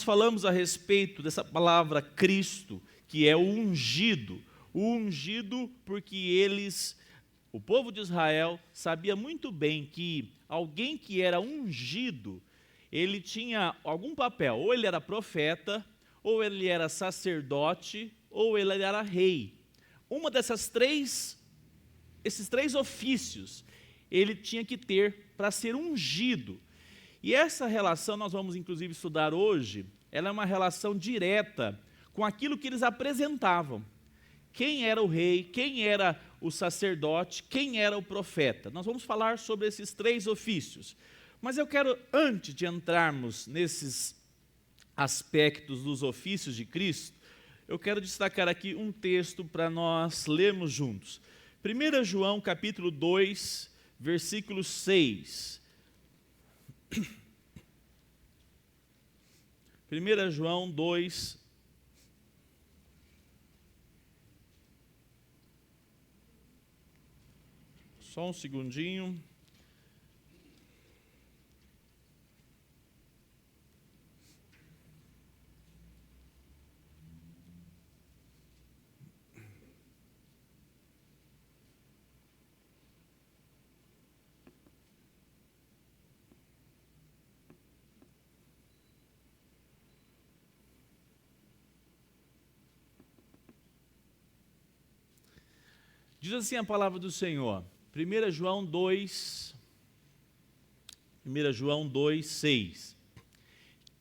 falamos a respeito dessa palavra Cristo, que é o ungido porque o povo de Israel sabia muito bem que alguém que era ungido, ele tinha algum papel, ou ele era profeta, ou ele era sacerdote, ou ele era rei. Esses três ofícios, ele tinha que ter para ser ungido. E essa relação, nós vamos inclusive estudar hoje, ela é uma relação direta com aquilo que eles apresentavam. Quem era o rei, quem era o sacerdote, quem era o profeta. Nós vamos falar sobre esses três ofícios. Mas eu quero, antes de entrarmos nesses aspectos dos ofícios de Cristo, eu quero destacar aqui um texto para nós lermos juntos. 1 João capítulo 2, versículo 6. 1 João 2, só um segundinho. Diz assim a palavra do Senhor, 1 João 2, 6.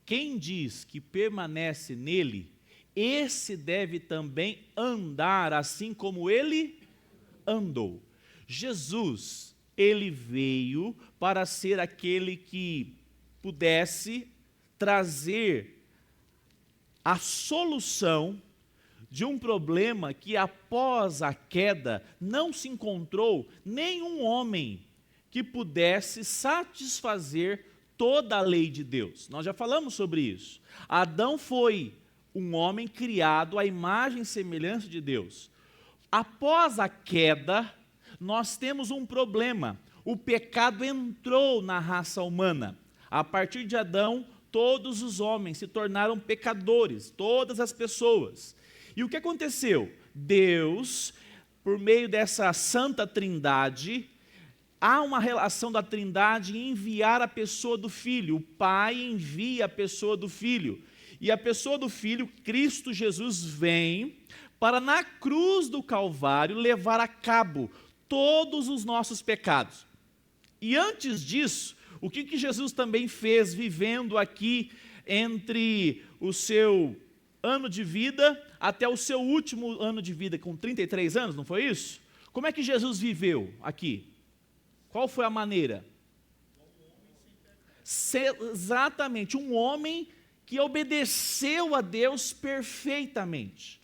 Quem diz que permanece nele, esse deve também andar assim como ele andou. Jesus, ele veio para ser aquele que pudesse trazer a solução de um problema que após a queda não se encontrou nenhum homem que pudesse satisfazer toda a lei de Deus. Nós já falamos sobre isso. Adão foi um homem criado à imagem e semelhança de Deus. Após a queda, nós temos um problema. O pecado entrou na raça humana. A partir de Adão, todos os homens se tornaram pecadores, todas as pessoas. E o que aconteceu? Deus, por meio dessa santa trindade, há uma relação da trindade em enviar a pessoa do Filho. O Pai envia a pessoa do Filho. E a pessoa do Filho, Cristo Jesus, vem para na cruz do Calvário levar a cabo todos os nossos pecados. E antes disso, o que Jesus também fez vivendo aqui entre o seu ano de vida até o seu último ano de vida, com 33 anos, não foi isso? Como é que Jesus viveu aqui? Qual foi a maneira? Exatamente, um homem que obedeceu a Deus perfeitamente.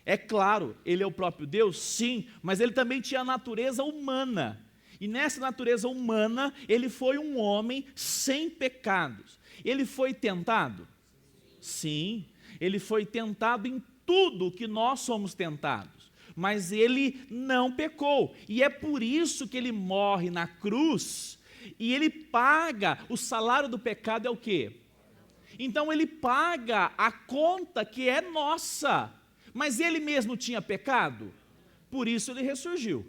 É claro, ele é o próprio Deus, sim, mas ele também tinha a natureza humana. E nessa natureza humana, ele foi um homem sem pecados. Ele foi tentado? Sim, ele foi tentado em tudo que nós somos tentados, mas ele não pecou, e é por isso que ele morre na cruz, e ele paga, o salário do pecado é o quê? Então ele paga a conta que é nossa, mas ele mesmo tinha pecado, por isso ele ressurgiu,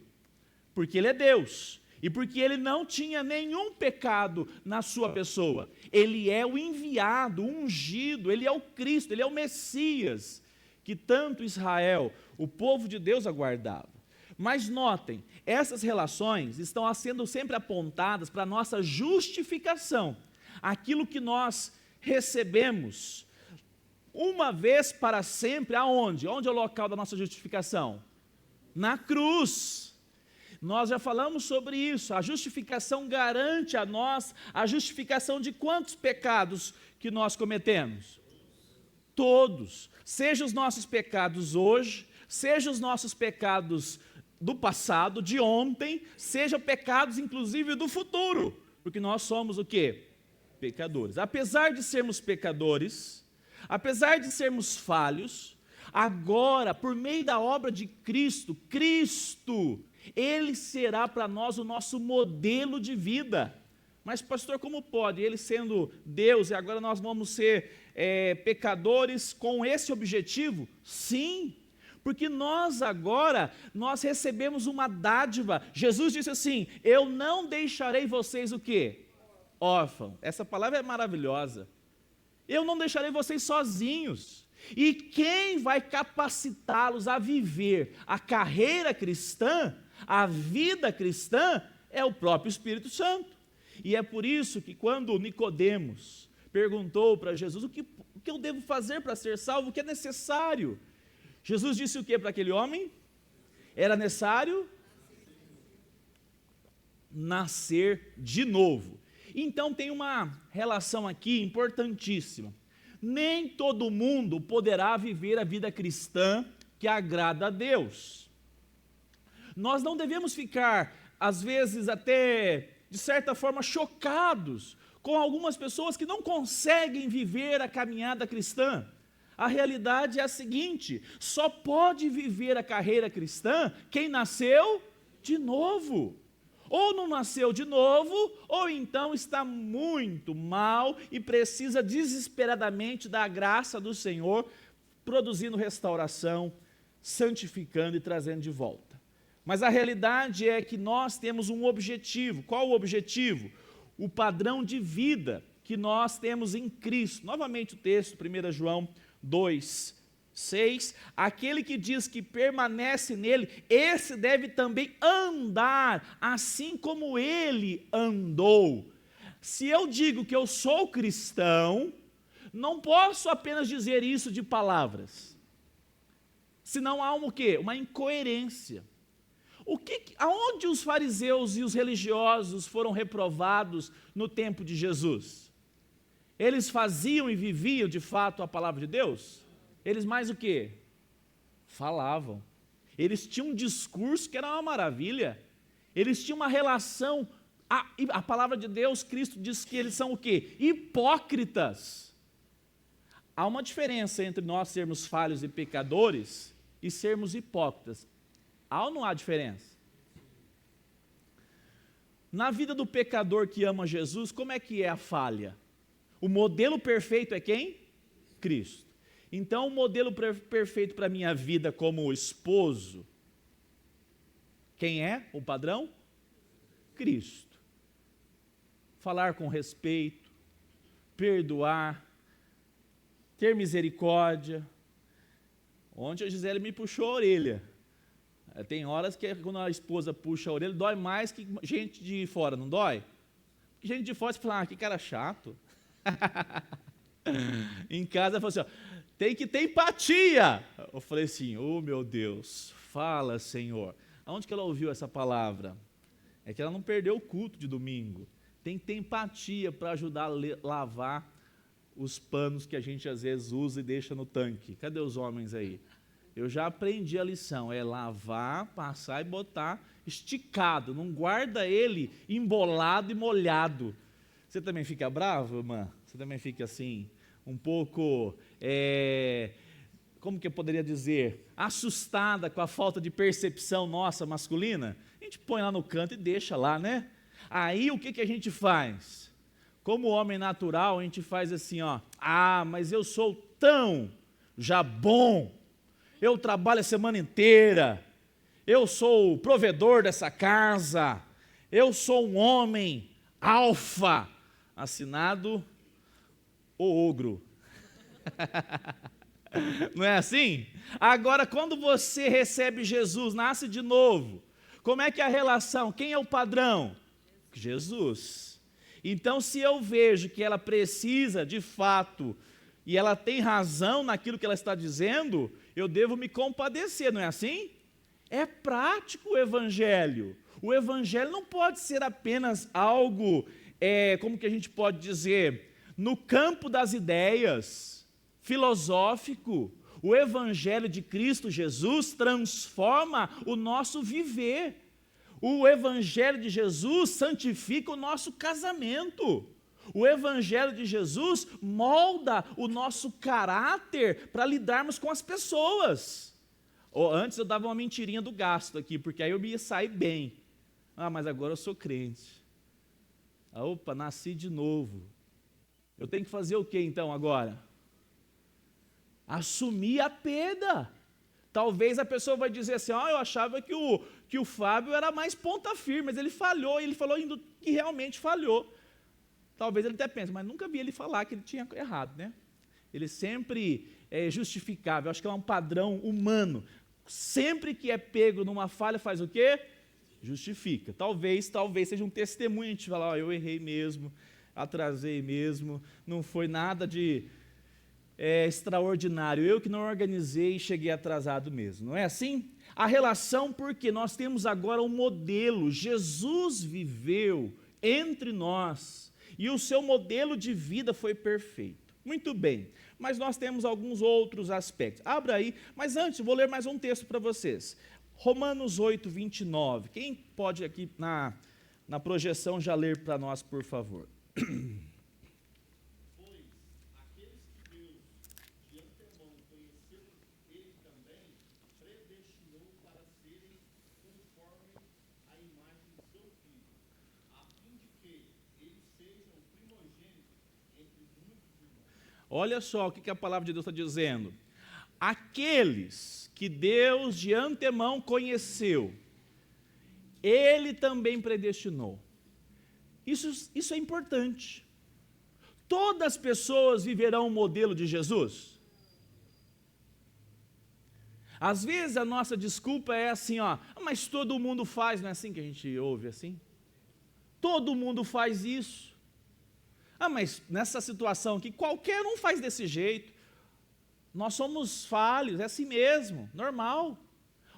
porque ele é Deus, e porque ele não tinha nenhum pecado na sua pessoa. Ele é o enviado, o ungido, ele é o Cristo, ele é o Messias, que tanto Israel, o povo de Deus, aguardava. Mas notem, essas relações estão sendo sempre apontadas para a nossa justificação. Aquilo que nós recebemos, uma vez para sempre, aonde? Onde é o local da nossa justificação? Na cruz. Nós já falamos sobre isso, a justificação garante a nós a justificação de quantos pecados que nós cometemos? Todos, seja os nossos pecados hoje, seja os nossos pecados do passado, de ontem, seja pecados inclusive do futuro, porque nós somos o quê? Pecadores. Apesar de sermos pecadores, apesar de sermos falhos, agora, por meio da obra de Cristo, Ele será para nós o nosso modelo de vida. Mas pastor, como pode? Ele sendo Deus e agora nós vamos ser pecadores com esse objetivo? Sim, porque nós recebemos uma dádiva. Jesus disse assim, eu não deixarei vocês o quê? Órfãos. Essa palavra é maravilhosa. Eu não deixarei vocês sozinhos. E quem vai capacitá-los a viver a carreira cristã, a vida cristã, é o próprio Espírito Santo. E é por isso que quando Nicodemos perguntou para Jesus, o que eu devo fazer para ser salvo, o que é necessário? Jesus disse o que para aquele homem? Era necessário nascer de novo. Então tem uma relação aqui importantíssima. Nem todo mundo poderá viver a vida cristã que agrada a Deus. Nós não devemos ficar, às vezes, até, de certa forma, chocados com algumas pessoas que não conseguem viver a caminhada cristã. A realidade é a seguinte, só pode viver a carreira cristã quem nasceu de novo. Ou não nasceu de novo, ou então está muito mal e precisa desesperadamente da graça do Senhor, produzindo restauração, santificando e trazendo de volta. Mas a realidade é que nós temos um objetivo. Qual o objetivo? O padrão de vida que nós temos em Cristo. Novamente o texto, 1 João 2:6, aquele que diz que permanece nele, esse deve também andar assim como ele andou. Se eu digo que eu sou cristão, não posso apenas dizer isso de palavras, senão há o quê? Uma incoerência. Aonde os fariseus e os religiosos foram reprovados no tempo de Jesus? Eles faziam e viviam de fato a palavra de Deus? Eles mais o quê? Falavam. Eles tinham um discurso que era uma maravilha. Eles tinham uma relação. A palavra de Deus, Cristo diz que eles são o quê? Hipócritas. Há uma diferença entre nós sermos falhos e pecadores e sermos hipócritas. Há ou não há diferença? Na vida do pecador que ama Jesus, como é que é a falha? O modelo perfeito é quem? Cristo. Então, o modelo perfeito para a minha vida como esposo, quem é o padrão? Cristo. Falar com respeito, perdoar, ter misericórdia. Ontem a Gisele me puxou a orelha. Tem horas que quando a esposa puxa a orelha, dói mais que gente de fora, não dói? Porque gente de fora, você fala, que cara chato. Em casa, ela falou assim, tem que ter empatia. Eu falei assim, meu Deus, fala, Senhor. Aonde que ela ouviu essa palavra? É que ela não perdeu o culto de domingo. Tem que ter empatia para ajudar a lavar os panos que a gente às vezes usa e deixa no tanque. Cadê os homens aí? Eu já aprendi a lição, é lavar, passar e botar esticado, não guarda ele embolado e molhado. Você também fica bravo, irmã? Você também fica assim, um pouco, como que eu poderia dizer, assustada com a falta de percepção nossa masculina? A gente põe lá no canto e deixa lá, né? Aí o que a gente faz? Como homem natural, a gente faz assim, mas eu sou tão já bom, eu trabalho a semana inteira, eu sou o provedor dessa casa, eu sou um homem alfa, assinado o ogro. Não é assim? Agora, quando você recebe Jesus, nasce de novo, como é que é a relação? Quem é o padrão? Jesus. Então, se eu vejo que ela precisa, de fato, e ela tem razão naquilo que ela está dizendo, eu devo me compadecer, não é assim? É prático o Evangelho. O Evangelho não pode ser apenas algo, como que a gente pode dizer, no campo das ideias, filosófico. O Evangelho de Cristo Jesus transforma o nosso viver. O Evangelho de Jesus santifica o nosso casamento. O Evangelho de Jesus molda o nosso caráter para lidarmos com as pessoas. Antes eu dava uma mentirinha do gasto aqui, porque aí eu ia sair bem. Mas agora eu sou crente. Opa, nasci de novo. Eu tenho que fazer o que então agora? Assumir a perda. Talvez a pessoa vai dizer assim, eu achava que o Fábio era mais ponta firme, mas ele falhou, e ele falou que realmente falhou. Talvez ele até pense, mas nunca vi ele falar que ele tinha errado, né? Ele sempre é justificável, acho que é um padrão humano. Sempre que é pego numa falha, faz o quê? Justifica. Talvez seja um testemunho, a gente fala, eu errei mesmo, atrasei mesmo, não foi nada de extraordinário, eu que não organizei e cheguei atrasado mesmo, não é assim? A relação, porque nós temos agora um modelo, Jesus viveu entre nós, e o seu modelo de vida foi perfeito. Muito bem, mas nós temos alguns outros aspectos. Abra aí, mas antes, vou ler mais um texto para vocês. Romanos 8, 29. Quem pode aqui na projeção já ler para nós, por favor? Olha só o que a palavra de Deus está dizendo. Aqueles que Deus de antemão conheceu, Ele também predestinou. Isso é importante. Todas as pessoas viverão o modelo de Jesus? Às vezes a nossa desculpa é assim, mas todo mundo faz, não é assim que a gente ouve assim? Todo mundo faz isso. Mas nessa situação aqui, qualquer um faz desse jeito. Nós somos falhos, é assim mesmo, normal.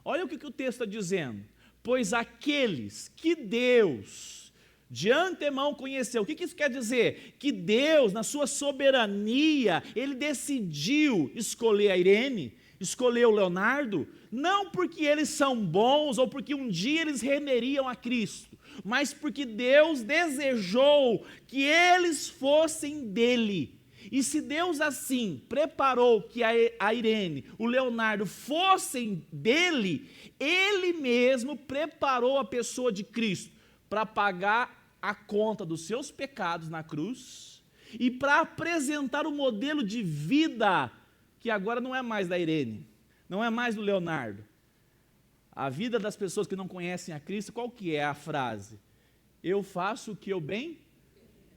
Olha o que o texto está dizendo. Pois aqueles que Deus de antemão conheceu. O que isso quer dizer? Que Deus, na sua soberania, Ele decidiu escolher a Irene, escolher o Leonardo, não porque eles são bons ou porque um dia eles renderiam a Cristo, mas porque Deus desejou que eles fossem dele. E se Deus assim preparou que a Irene, o Leonardo fossem dele, Ele mesmo preparou a pessoa de Cristo para pagar a conta dos seus pecados na cruz e para apresentar o modelo de vida que agora não é mais da Irene, não é mais do Leonardo. A vida das pessoas que não conhecem a Cristo, qual que é a frase? Eu faço o que eu bem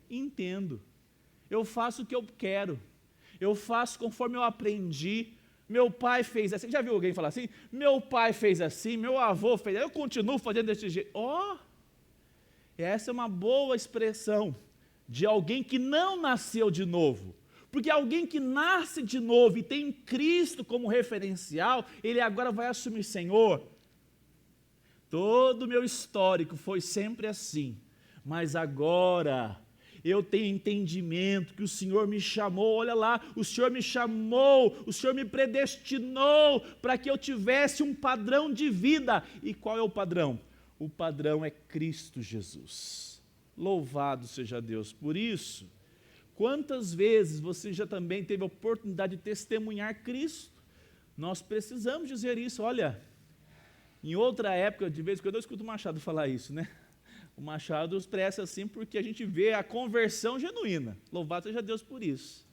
entendo. Eu faço o que eu quero. Eu faço conforme eu aprendi. Meu pai fez assim. Já viu alguém falar assim? Meu pai fez assim, meu avô fez assim, eu continuo fazendo desse jeito. Essa é uma boa expressão de alguém que não nasceu de novo. Porque alguém que nasce de novo e tem Cristo como referencial, ele agora vai assumir, Senhor, todo o meu histórico foi sempre assim, mas agora eu tenho entendimento que o Senhor me chamou, olha lá, o Senhor me chamou, o Senhor me predestinou para que eu tivesse um padrão de vida. E qual é o padrão? O padrão é Cristo Jesus. Louvado seja Deus por isso. Quantas vezes você já também teve a oportunidade de testemunhar Cristo? Nós precisamos dizer isso. Olha, em outra época, de vez em quando eu escuto o Machado falar isso, né? O Machado expressa assim porque a gente vê a conversão genuína. Louvado seja Deus por isso.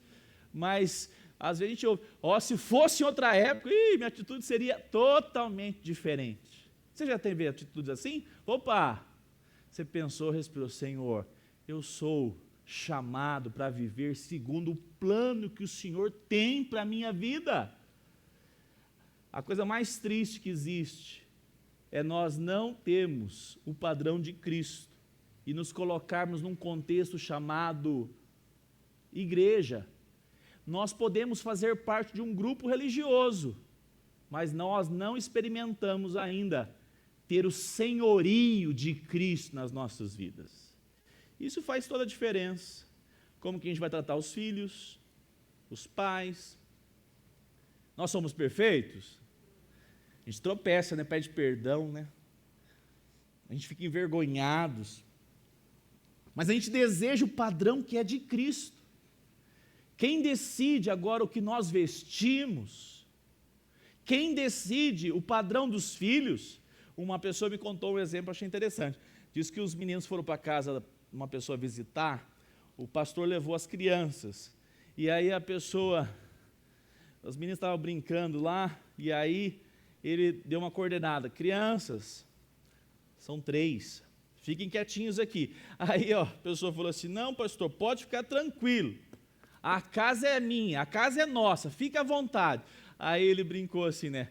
Mas, às vezes a gente ouve, se fosse em outra época, minha atitude seria totalmente diferente. Você já teve atitudes assim? Você pensou, respirou, Senhor, eu sou chamado para viver segundo o plano que o Senhor tem para a minha vida. A coisa mais triste que existe é nós não termos o padrão de Cristo e nos colocarmos num contexto chamado igreja. Nós podemos fazer parte de um grupo religioso, mas nós não experimentamos ainda ter o senhorio de Cristo nas nossas vidas. Isso faz toda a diferença. Como que a gente vai tratar os filhos, os pais. Nós somos perfeitos? A gente tropeça, pede perdão, A gente fica envergonhados. Mas a gente deseja o padrão que é de Cristo. Quem decide agora o que nós vestimos? Quem decide o padrão dos filhos? Uma pessoa me contou um exemplo, achei interessante. Diz que os meninos foram para a casa uma pessoa visitar, o pastor levou as crianças, e aí os meninos estavam brincando lá, e aí ele deu uma coordenada: crianças, são 3, fiquem quietinhos aqui. Aí a pessoa falou assim: não, pastor, pode ficar tranquilo, a casa é minha, a casa é nossa, fica à vontade. Aí ele brincou assim, né?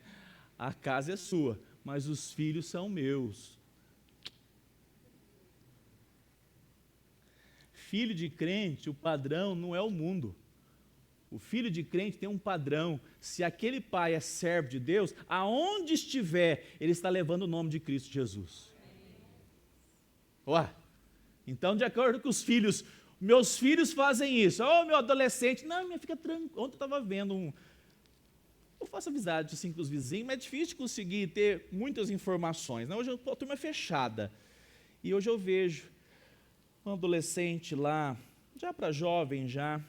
A casa é sua, mas os filhos são meus. Filho de crente, o padrão não é o mundo. O filho de crente tem um padrão. Se aquele pai é servo de Deus, aonde estiver, ele está levando o nome de Cristo Jesus. Ué, então, de acordo com os filhos, meus filhos fazem isso. Oh, meu adolescente, não, minha fica tranquilo. Ontem eu estava vendo eu faço amizade assim com os vizinhos, mas é difícil de conseguir ter muitas informações, né? Hoje a turma é fechada. E hoje eu vejo um adolescente lá, já para jovem já,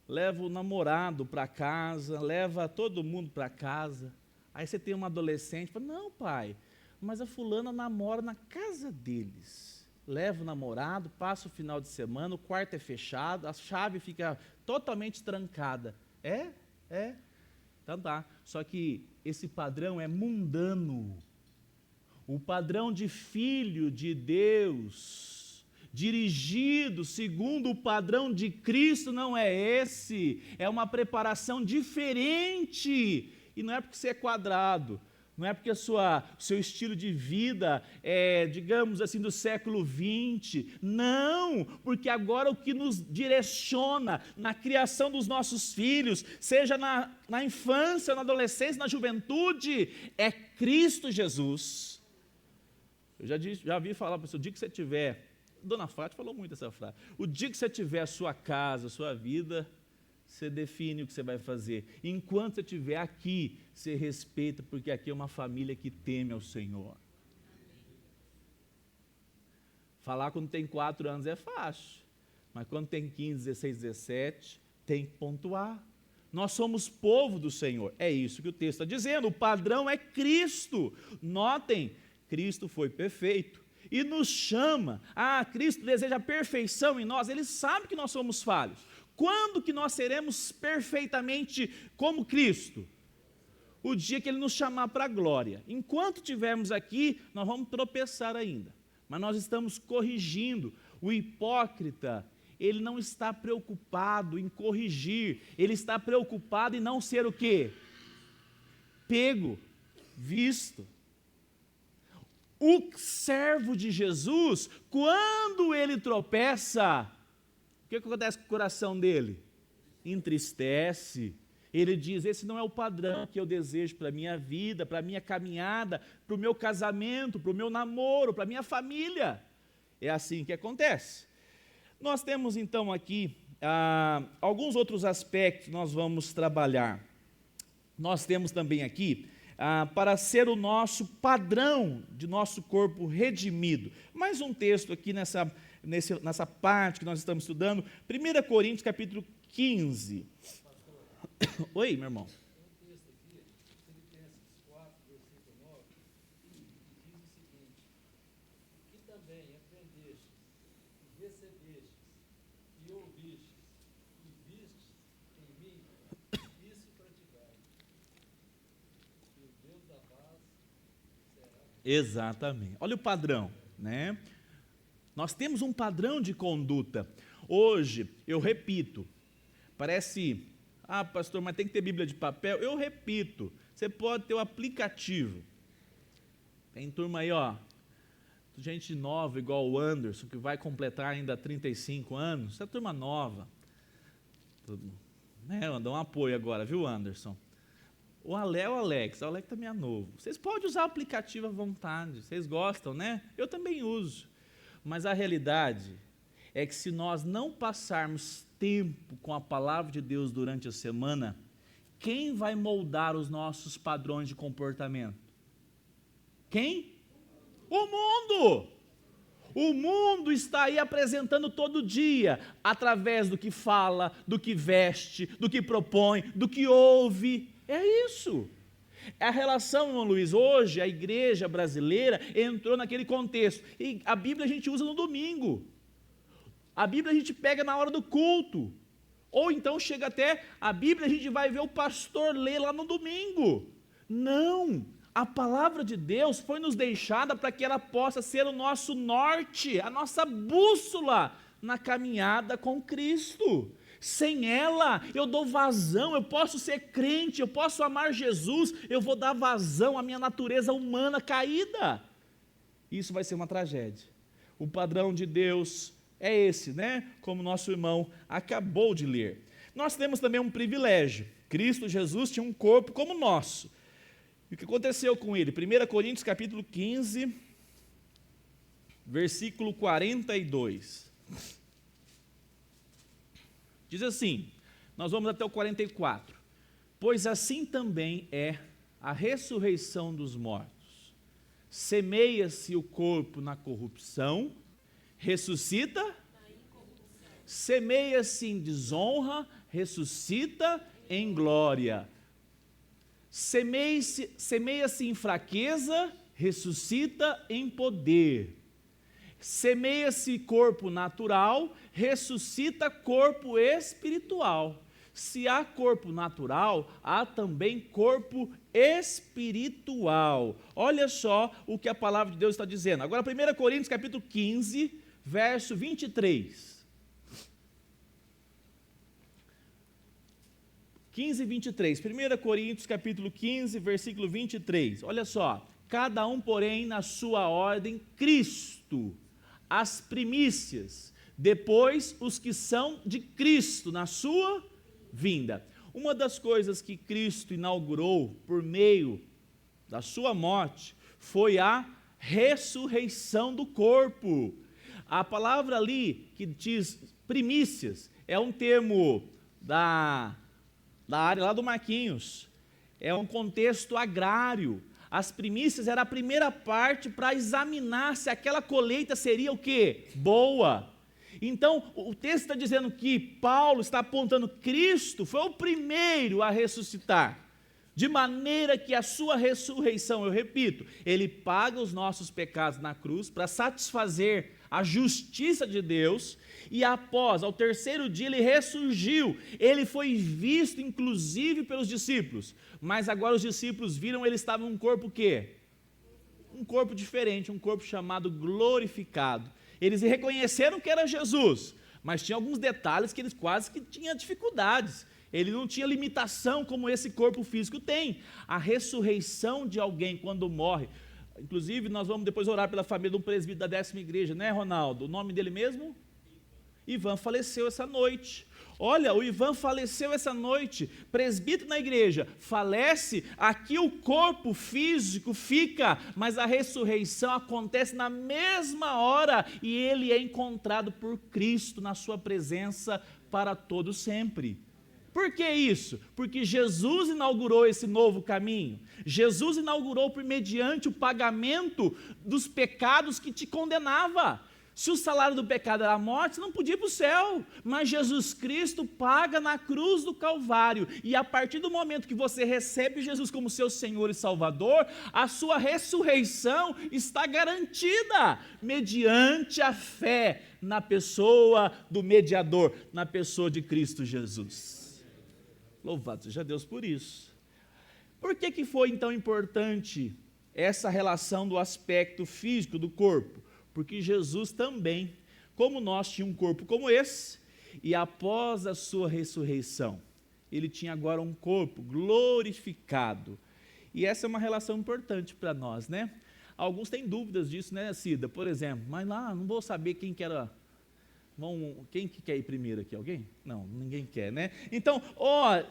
leva o namorado para casa, leva todo mundo para casa. Aí você tem uma adolescente, fala: não, pai, mas a fulana namora na casa deles. Leva o namorado, passa o final de semana, o quarto é fechado, a chave fica totalmente trancada. É. Então tá, só que esse padrão é mundano. O padrão de filho de Deus, dirigido segundo o padrão de Cristo, não é esse. É uma preparação diferente. E não é porque você é quadrado, não é porque o seu estilo de vida é, digamos assim, do século XX. Não, porque agora o que nos direciona na criação dos nossos filhos, seja na infância, na adolescência, na juventude, é Cristo Jesus. Eu já vi falar para você: o dia que você tiver, Dona Fátima falou muito essa frase, o dia que você tiver a sua casa, a sua vida, você define o que você vai fazer. Enquanto você estiver aqui, você respeita, porque aqui é uma família que teme ao Senhor. Falar quando tem 4 anos é fácil, mas quando tem 15, 16, 17, tem que pontuar. Nós somos povo do Senhor, é isso que o texto está dizendo, o padrão é Cristo. Notem, Cristo foi perfeito e nos chama. Cristo deseja a perfeição em nós, Ele sabe que nós somos falhos. Quando que nós seremos perfeitamente como Cristo? O dia que Ele nos chamar para a glória. Enquanto estivermos aqui, nós vamos tropeçar ainda, mas nós estamos corrigindo. O hipócrita, ele não está preocupado em corrigir, ele está preocupado em não ser o quê? Pego, visto. O servo de Jesus, quando ele tropeça, o que acontece com o coração dele? Entristece. Ele diz: esse não é o padrão que eu desejo para a minha vida, para a minha caminhada, para o meu casamento, para o meu namoro, para a minha família. É assim que acontece. Nós temos então aqui alguns outros aspectos que nós vamos trabalhar. Nós temos também aqui, para ser o nosso padrão de nosso corpo redimido. Mais um texto aqui nessa parte que nós estamos estudando, 1 Coríntios capítulo 15. Oi, meu irmão. Tem um texto aqui, Filipenses 4, versículo 9, que diz o seguinte: que também aprendestes, e recebestes, e ouvistes, e vistes em mim, isso praticai, e o Deus da paz será. Exatamente. Olha o padrão, né? Nós temos um padrão de conduta. Hoje, eu repito, parece: pastor, mas tem que ter Bíblia de papel. Eu repito, você pode ter o aplicativo. Tem turma aí, gente nova, igual o Anderson, que vai completar ainda 35 anos. Essa turma nova. Dá um apoio agora, viu, Anderson? O Alex também é novo. Vocês podem usar o aplicativo à vontade, vocês gostam, né? Eu também uso. Mas a realidade é que se nós não passarmos tempo com a palavra de Deus durante a semana, quem vai moldar os nossos padrões de comportamento? Quem? O mundo! O mundo está aí apresentando todo dia, através do que fala, do que veste, do que propõe, do que ouve. É isso. É a relação, irmão Luiz. Hoje a igreja brasileira entrou naquele contexto. E a Bíblia a gente usa no domingo. A Bíblia a gente pega na hora do culto. Ou então chega até a Bíblia, a gente vai ver o pastor ler lá no domingo. Não, a palavra de Deus foi nos deixada para que ela possa ser o nosso norte, a nossa bússola na caminhada com Cristo. Sem ela, eu dou vazão, eu posso ser crente, eu posso amar Jesus, eu vou dar vazão à minha natureza humana caída. Isso vai ser uma tragédia. O padrão de Deus é esse, né? Como nosso irmão acabou de ler. Nós temos também um privilégio. Cristo Jesus tinha um corpo como o nosso. E o que aconteceu com ele? 1 Coríntios capítulo 15, versículo 42. Diz assim, nós vamos até o 44. Pois assim também é a ressurreição dos mortos. Semeia-se o corpo na corrupção, ressuscita, semeia-se em desonra, ressuscita em glória. Semeia-se em fraqueza, ressuscita em poder. Semeia-se corpo natural, ressuscita corpo espiritual. Se há corpo natural, há também corpo espiritual. Olha só o que a palavra de Deus está dizendo. Agora, 1 Coríntios capítulo 15, verso 23. 15 e 23. 1 Coríntios capítulo 15, versículo 23. Olha só. Cada um, porém, na sua ordem, Cristo, as primícias, depois os que são de Cristo, na sua vinda. Uma das coisas que Cristo inaugurou por meio da sua morte foi a ressurreição do corpo. A palavra ali que diz primícias é um termo da área lá do Marquinhos, é um contexto agrário. As primícias era a primeira parte para examinar se aquela colheita seria o quê? Boa. Então, o texto está dizendo que Paulo está apontando Cristo foi o primeiro a ressuscitar, de maneira que a sua ressurreição, eu repito, ele paga os nossos pecados na cruz para satisfazer a justiça de Deus, e após, ao terceiro dia, ele ressurgiu, ele foi visto inclusive pelos discípulos, mas agora os discípulos viram, ele estava em um corpo o quê? Um corpo diferente, um corpo chamado glorificado. Eles reconheceram que era Jesus, mas tinha alguns detalhes que eles quase que tinham dificuldades. Ele não tinha limitação como esse corpo físico tem. A ressurreição de alguém quando morre, inclusive nós vamos depois orar pela família de um presbítero da 10ª igreja, né, Ronaldo? O nome dele mesmo? Ivan faleceu essa noite. Olha, o Ivan faleceu essa noite, presbítero na igreja, falece, aqui o corpo físico fica, mas a ressurreição acontece na mesma hora e ele é encontrado por Cristo na sua presença para todo sempre. Por que isso? Porque Jesus inaugurou esse novo caminho. Jesus inaugurou por mediante o pagamento dos pecados que te condenava. Se o salário do pecado era a morte, você não podia ir para o céu, mas Jesus Cristo paga na cruz do Calvário, e a partir do momento que você recebe Jesus como seu Senhor e Salvador, a sua ressurreição está garantida, mediante a fé na pessoa do mediador, na pessoa de Cristo Jesus. Louvado seja Deus por isso. Por que foi então importante essa relação do aspecto físico do corpo? Porque Jesus também, como nós, tinha um corpo como esse, e após a sua ressurreição, ele tinha agora um corpo glorificado. E essa é uma relação importante para nós, né? Alguns têm dúvidas disso, né, Cida? Por exemplo, mas lá, não vou saber quem que era... Quem que quer ir primeiro aqui? Alguém? Não, ninguém quer, né? Então,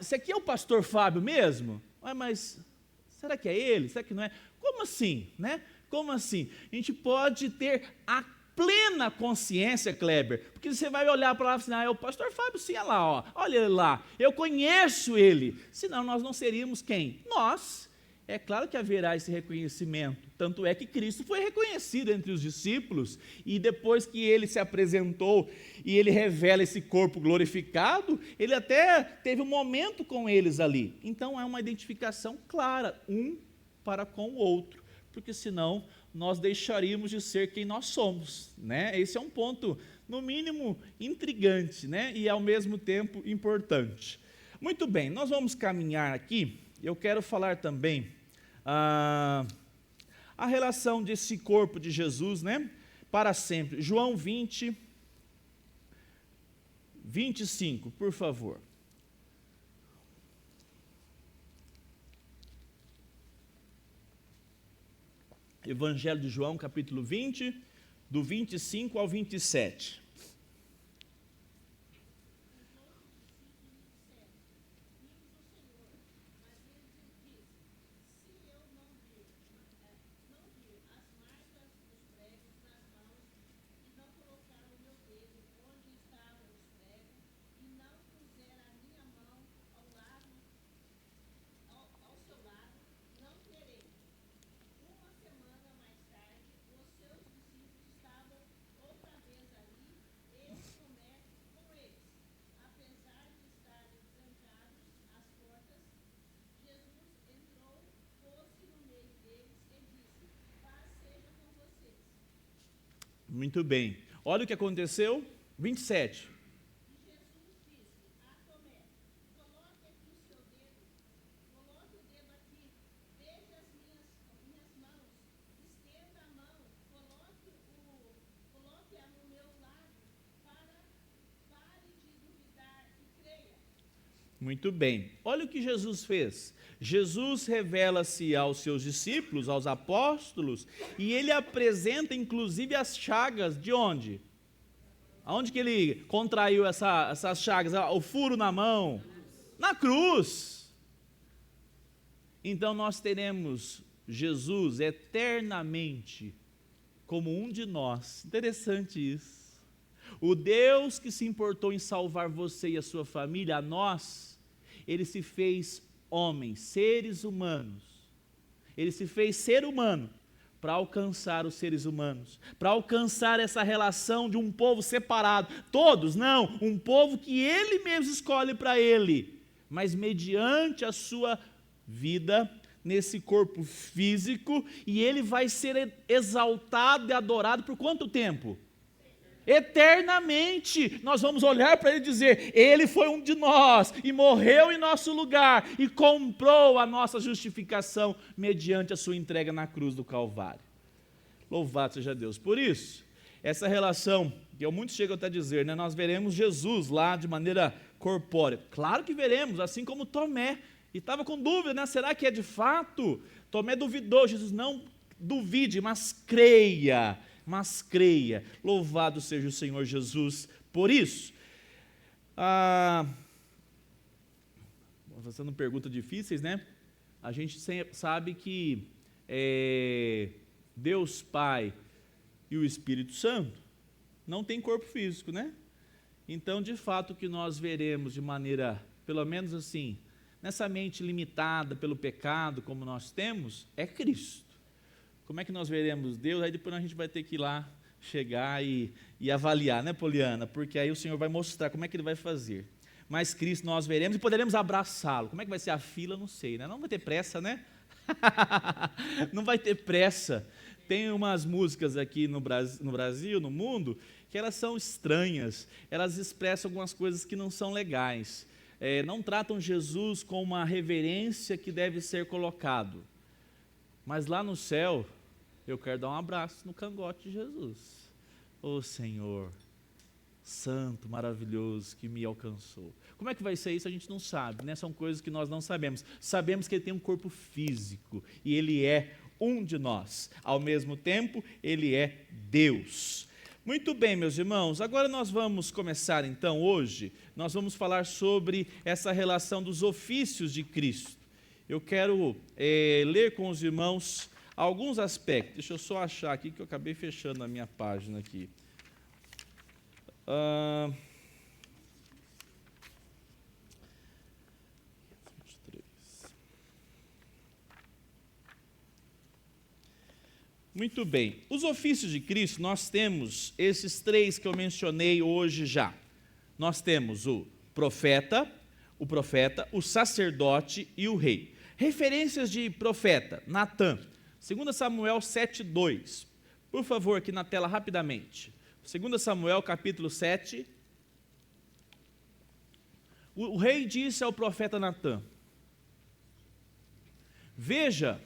esse aqui é o pastor Fábio mesmo? Mas será que é ele? Será que não é? Como assim, né? Como assim? A gente pode ter a plena consciência, Kleber, porque você vai olhar para lá e falar, é o pastor Fábio, sim, olha lá, olha ele lá, eu conheço ele, senão nós não seríamos quem? Nós. É claro que haverá esse reconhecimento, tanto é que Cristo foi reconhecido entre os discípulos, e depois que ele se apresentou, e ele revela esse corpo glorificado, ele até teve um momento com eles ali, então é uma identificação clara, um para com o outro, porque senão nós deixaríamos de ser quem nós somos, né? Esse é um ponto no mínimo, intrigante, né? E, ao mesmo tempo, importante. Muito bem, nós vamos caminhar aqui. Eu quero falar também a relação desse corpo de Jesus, né? Para sempre. João 20, 25, por favor. Evangelho de João, capítulo 20, do 25 ao 27. Muito bem. Olha o que aconteceu. 27. Muito bem. Olha o que Jesus fez. Jesus revela-se aos seus discípulos, aos apóstolos, e ele apresenta inclusive as chagas de onde? Aonde que ele contraiu essas chagas? O furo na mão? Na cruz. Então nós teremos Jesus eternamente como um de nós. Interessante isso. O Deus que se importou em salvar você e a sua família, a nós, ele se fez homens, seres humanos. Ele se fez ser humano para alcançar os seres humanos, para alcançar essa relação de um povo separado. Todos, não, um povo que ele mesmo escolhe para ele, mas mediante a sua vida nesse corpo físico, e ele vai ser exaltado e adorado por quanto tempo? Eternamente. Nós vamos olhar para ele e dizer: ele foi um de nós e morreu em nosso lugar e comprou a nossa justificação mediante a sua entrega na cruz do Calvário. Louvado seja Deus. Por isso, essa relação, que muitos chegam até a dizer, né, nós veremos Jesus lá de maneira corpórea. Claro que veremos, assim como Tomé, e estava com dúvida, né, será que é de fato? Tomé duvidou. Jesus: não duvide, mas creia. Mas creia. Louvado seja o Senhor Jesus por isso. Fazendo perguntas difíceis, né? A gente sabe que Deus Pai e o Espírito Santo não tem corpo físico, né? Então, de fato, o que nós veremos de maneira, pelo menos assim, nessa mente limitada pelo pecado, como nós temos, é Cristo. Como é que nós veremos Deus? Aí depois a gente vai ter que ir lá, chegar e avaliar, né, Poliana? Porque aí o Senhor vai mostrar como é que Ele vai fazer. Mas Cristo nós veremos e poderemos abraçá-lo. Como é que vai ser a fila? Não sei, né? Não vai ter pressa, né? Não vai ter pressa. Tem umas músicas aqui no Brasil, no mundo, que elas são estranhas. Elas expressam algumas coisas que não são legais. Não tratam Jesus com uma reverência que deve ser colocado. Mas lá no céu, eu quero dar um abraço no cangote de Jesus. Ô Senhor, santo, maravilhoso, que me alcançou. Como é que vai ser isso? A gente não sabe, né? São coisas que nós não sabemos. Sabemos que Ele tem um corpo físico e Ele é um de nós. Ao mesmo tempo, Ele é Deus. Muito bem, meus irmãos, agora nós vamos começar então hoje, nós vamos falar sobre essa relação dos ofícios de Cristo. Eu quero ler com os irmãos alguns aspectos. Deixa eu só achar aqui que eu acabei fechando a minha página aqui. Muito bem. Os ofícios de Cristo, nós temos esses três que eu mencionei hoje já. Nós temos o profeta, o sacerdote e o rei. Referências de profeta: Natã, 2 Samuel 7:2. Por favor, aqui na tela rapidamente. 2 Samuel capítulo 7. O rei disse ao profeta Natã: veja,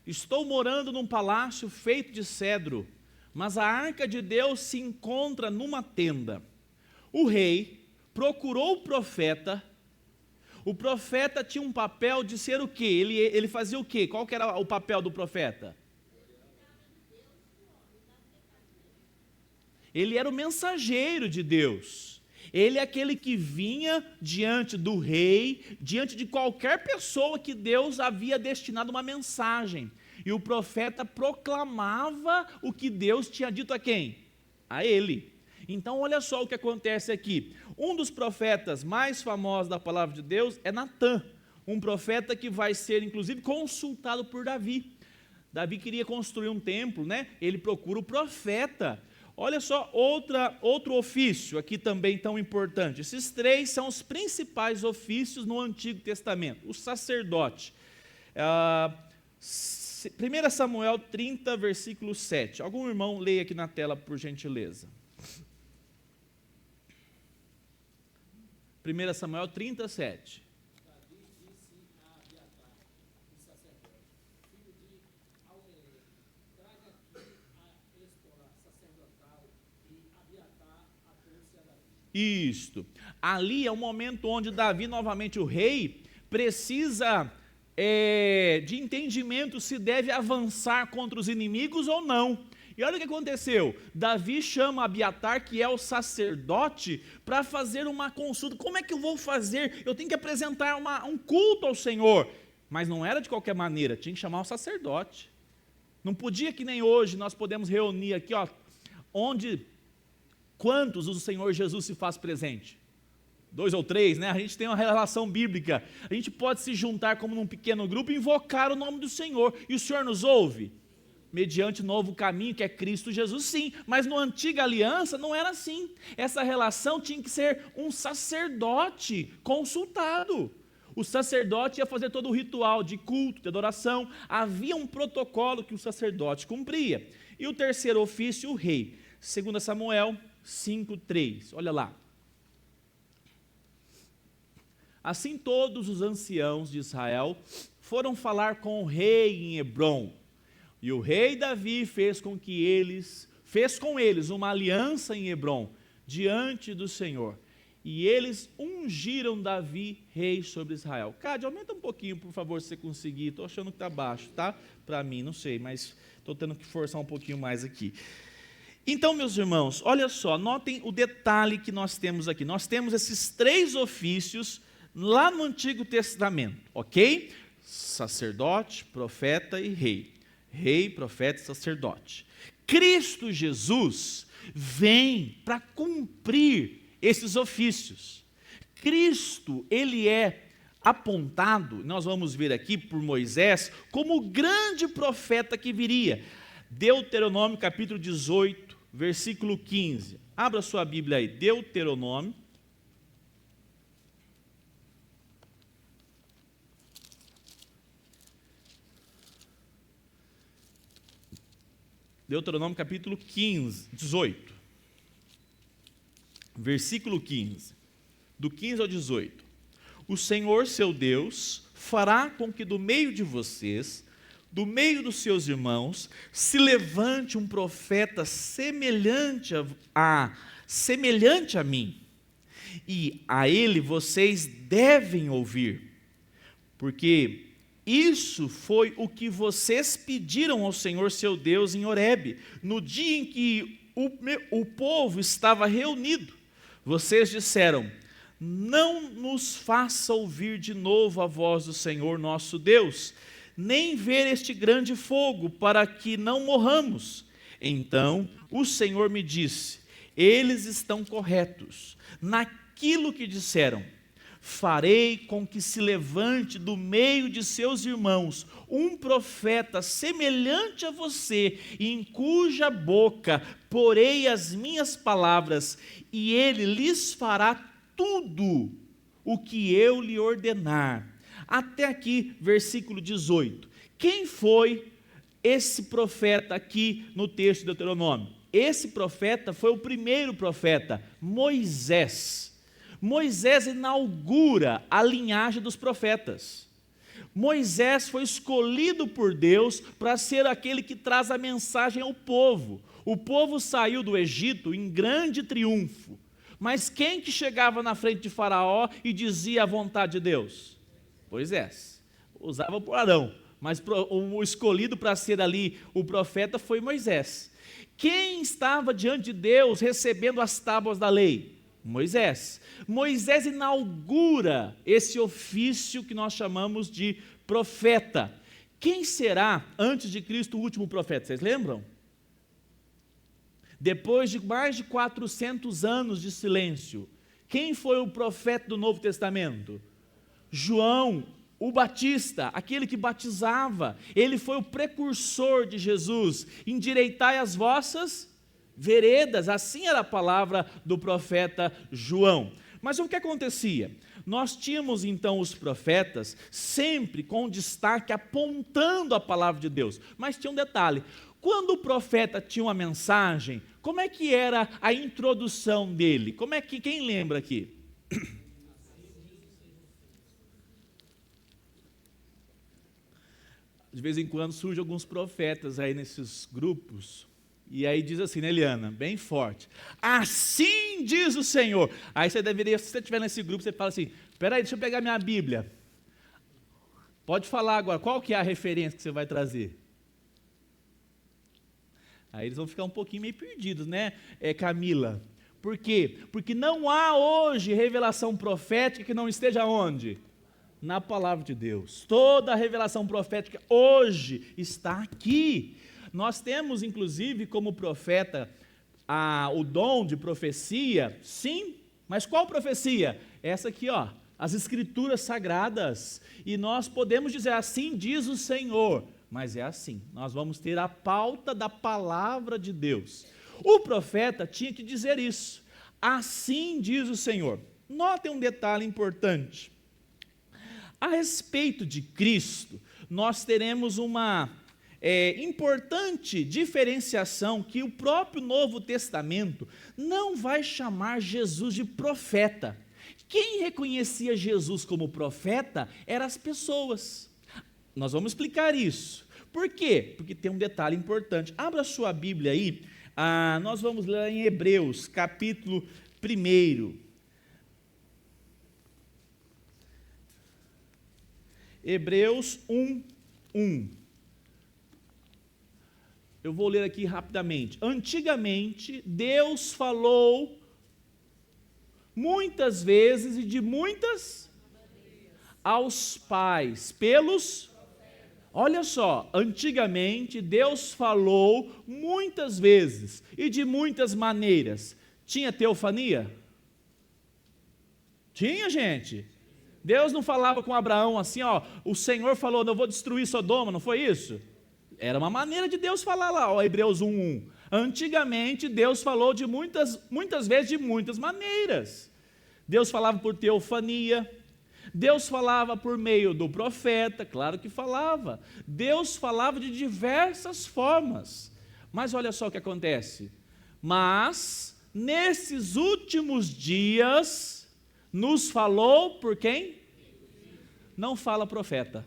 estou morando num palácio feito de cedro, mas a arca de Deus se encontra numa tenda. O rei procurou o profeta tinha um papel de ser o quê? Ele fazia o quê? Qual que era o papel do profeta? Ele era o mensageiro de Deus. Ele é aquele que vinha diante do rei, diante de qualquer pessoa que Deus havia destinado uma mensagem. E o profeta proclamava o que Deus tinha dito a quem? A ele. Então olha só o que acontece aqui. Um dos profetas mais famosos da palavra de Deus é Natã, um profeta que vai ser inclusive consultado por Davi. Davi queria construir um templo, né? Ele procura o profeta. Olha só, outro ofício aqui também tão importante. Esses três são os principais ofícios no Antigo Testamento. O sacerdote. 1 Samuel 30, versículo 7. Algum irmão leia aqui na tela, por gentileza. 1 Samuel 30, 7. Davi disse a Abiatar, o sacerdote, filho de Aumelê, traga aqui a estola sacerdotal, e Abiatar a trouxe a Davi. Isto. Ali é o momento onde Davi, novamente o rei, precisa de entendimento se deve avançar contra os inimigos ou não. E olha o que aconteceu. Davi chama Abiatar, que é o sacerdote, para fazer uma consulta. Como é que eu vou fazer? Eu tenho que apresentar um culto ao Senhor. Mas não era de qualquer maneira, tinha que chamar o sacerdote. Não podia que nem hoje nós podemos reunir aqui, quantos o Senhor Jesus se faz presente? 2 ou 3, né? A gente tem uma relação bíblica. A gente pode se juntar como num pequeno grupo e invocar o nome do Senhor. E o Senhor nos ouve? Mediante o novo caminho que é Cristo Jesus, sim. Mas na antiga aliança não era assim. Essa relação tinha que ser um sacerdote consultado. O sacerdote ia fazer todo o ritual de culto, de adoração. Havia um protocolo que o sacerdote cumpria. E o terceiro ofício, o rei. 2 Samuel 5:3. Olha lá. Assim todos os anciãos de Israel foram falar com o rei em Hebrom. E o rei Davi fez com eles uma aliança em Hebrom, diante do Senhor. E eles ungiram Davi rei sobre Israel. Cádio, aumenta um pouquinho, por favor, se você conseguir. Estou achando que está baixo, tá? Para mim, não sei, mas estou tendo que forçar um pouquinho mais aqui. Então, meus irmãos, olha só, notem o detalhe que nós temos aqui. Nós temos esses três ofícios lá no Antigo Testamento, ok? Sacerdote, profeta e rei. Rei, profeta e sacerdote. Cristo Jesus vem para cumprir esses ofícios. Cristo, ele é apontado, nós vamos ver aqui por Moisés, como o grande profeta que viria. Deuteronômio capítulo 18, versículo 15. Abra sua Bíblia aí, Deuteronômio. Deuteronômio capítulo 18, versículo 15, do 15 ao 18. O Senhor, seu Deus, fará com que do meio de vocês, do meio dos seus irmãos, se levante um profeta semelhante a mim, e a ele vocês devem ouvir, porque isso foi o que vocês pediram ao Senhor seu Deus em Horebe, no dia em que o povo estava reunido. Vocês disseram: não nos faça ouvir de novo a voz do Senhor nosso Deus, nem ver este grande fogo, para que não morramos. Então o Senhor me disse: eles estão corretos naquilo que disseram. Farei com que se levante do meio de seus irmãos um profeta semelhante a você, em cuja boca porei as minhas palavras, e ele lhes fará tudo o que eu lhe ordenar. Até aqui, versículo 18. Quem foi esse profeta aqui no texto de Deuteronômio? esse profeta foi o primeiro profeta, Moisés. Moisés inaugura a linhagem dos profetas. Moisés foi escolhido por Deus para ser aquele que traz a mensagem ao povo. O povo saiu do Egito em grande triunfo. Mas quem que chegava na frente de Faraó e dizia a vontade de Deus? Moisés. Usava por Arão, mas o escolhido para ser ali o profeta foi Moisés. Quem estava diante de Deus recebendo as tábuas da lei? Moisés. Moisés inaugura esse ofício que nós chamamos de profeta. Quem será, antes de Cristo, o último profeta? Vocês lembram? Depois de mais de 400 anos de silêncio, quem foi o profeta do Novo Testamento? João, o Batista, aquele que batizava. Ele foi o precursor de Jesus. Endireitai as vossas veredas, assim era a palavra do profeta João. Mas o que acontecia? Nós tínhamos então os profetas sempre com destaque apontando a palavra de Deus. Mas tinha um detalhe: quando o profeta tinha uma mensagem, como é que era a introdução dele? Como é que, quem lembra aqui? De vez em quando surgem alguns profetas aí nesses grupos, e aí diz assim, né, Eliana, bem forte: assim diz o Senhor. Aí você deveria, se você estiver nesse grupo, você fala assim: espera aí, deixa eu pegar minha Bíblia. Pode falar agora, qual que é a referência que você vai trazer? Aí eles vão ficar um pouquinho meio perdidos, né, Camila? Por quê? Porque não há hoje revelação profética que não esteja onde? Na palavra de Deus. Toda a revelação profética hoje está aqui. Nós temos, inclusive, como profeta, o dom de profecia, sim, mas qual profecia? Essa aqui, ó, as Escrituras Sagradas. E nós podemos dizer, assim diz o Senhor, mas é assim, nós vamos ter a pauta da palavra de Deus. O profeta tinha que dizer isso, assim diz o Senhor. Notem um detalhe importante. A respeito de Cristo, nós teremos uma importante diferenciação que o próprio Novo Testamento não vai chamar Jesus de profeta. Quem reconhecia Jesus como profeta eram as pessoas. Nós vamos explicar isso. Por quê? Porque tem um detalhe importante. Abra sua Bíblia aí, nós vamos ler em Hebreus, capítulo 1. Hebreus 1:1. Eu vou ler aqui rapidamente. Antigamente, Deus falou muitas vezes e de muitas aos pais, pelos... Olha só, antigamente Deus falou muitas vezes e de muitas maneiras. Tinha teofania? Tinha, gente. Deus não falava com Abraão assim, ó, o Senhor falou, eu vou destruir Sodoma, não foi isso? Era uma maneira de Deus falar lá, ó, Hebreus 1:1. Antigamente, Deus falou de muitas vezes de muitas maneiras. Deus falava por teofania, Deus falava por meio do profeta, claro que falava. Deus falava de diversas formas. Mas olha só o que acontece. Mas, nesses últimos dias... nos falou por quem? Não fala profeta.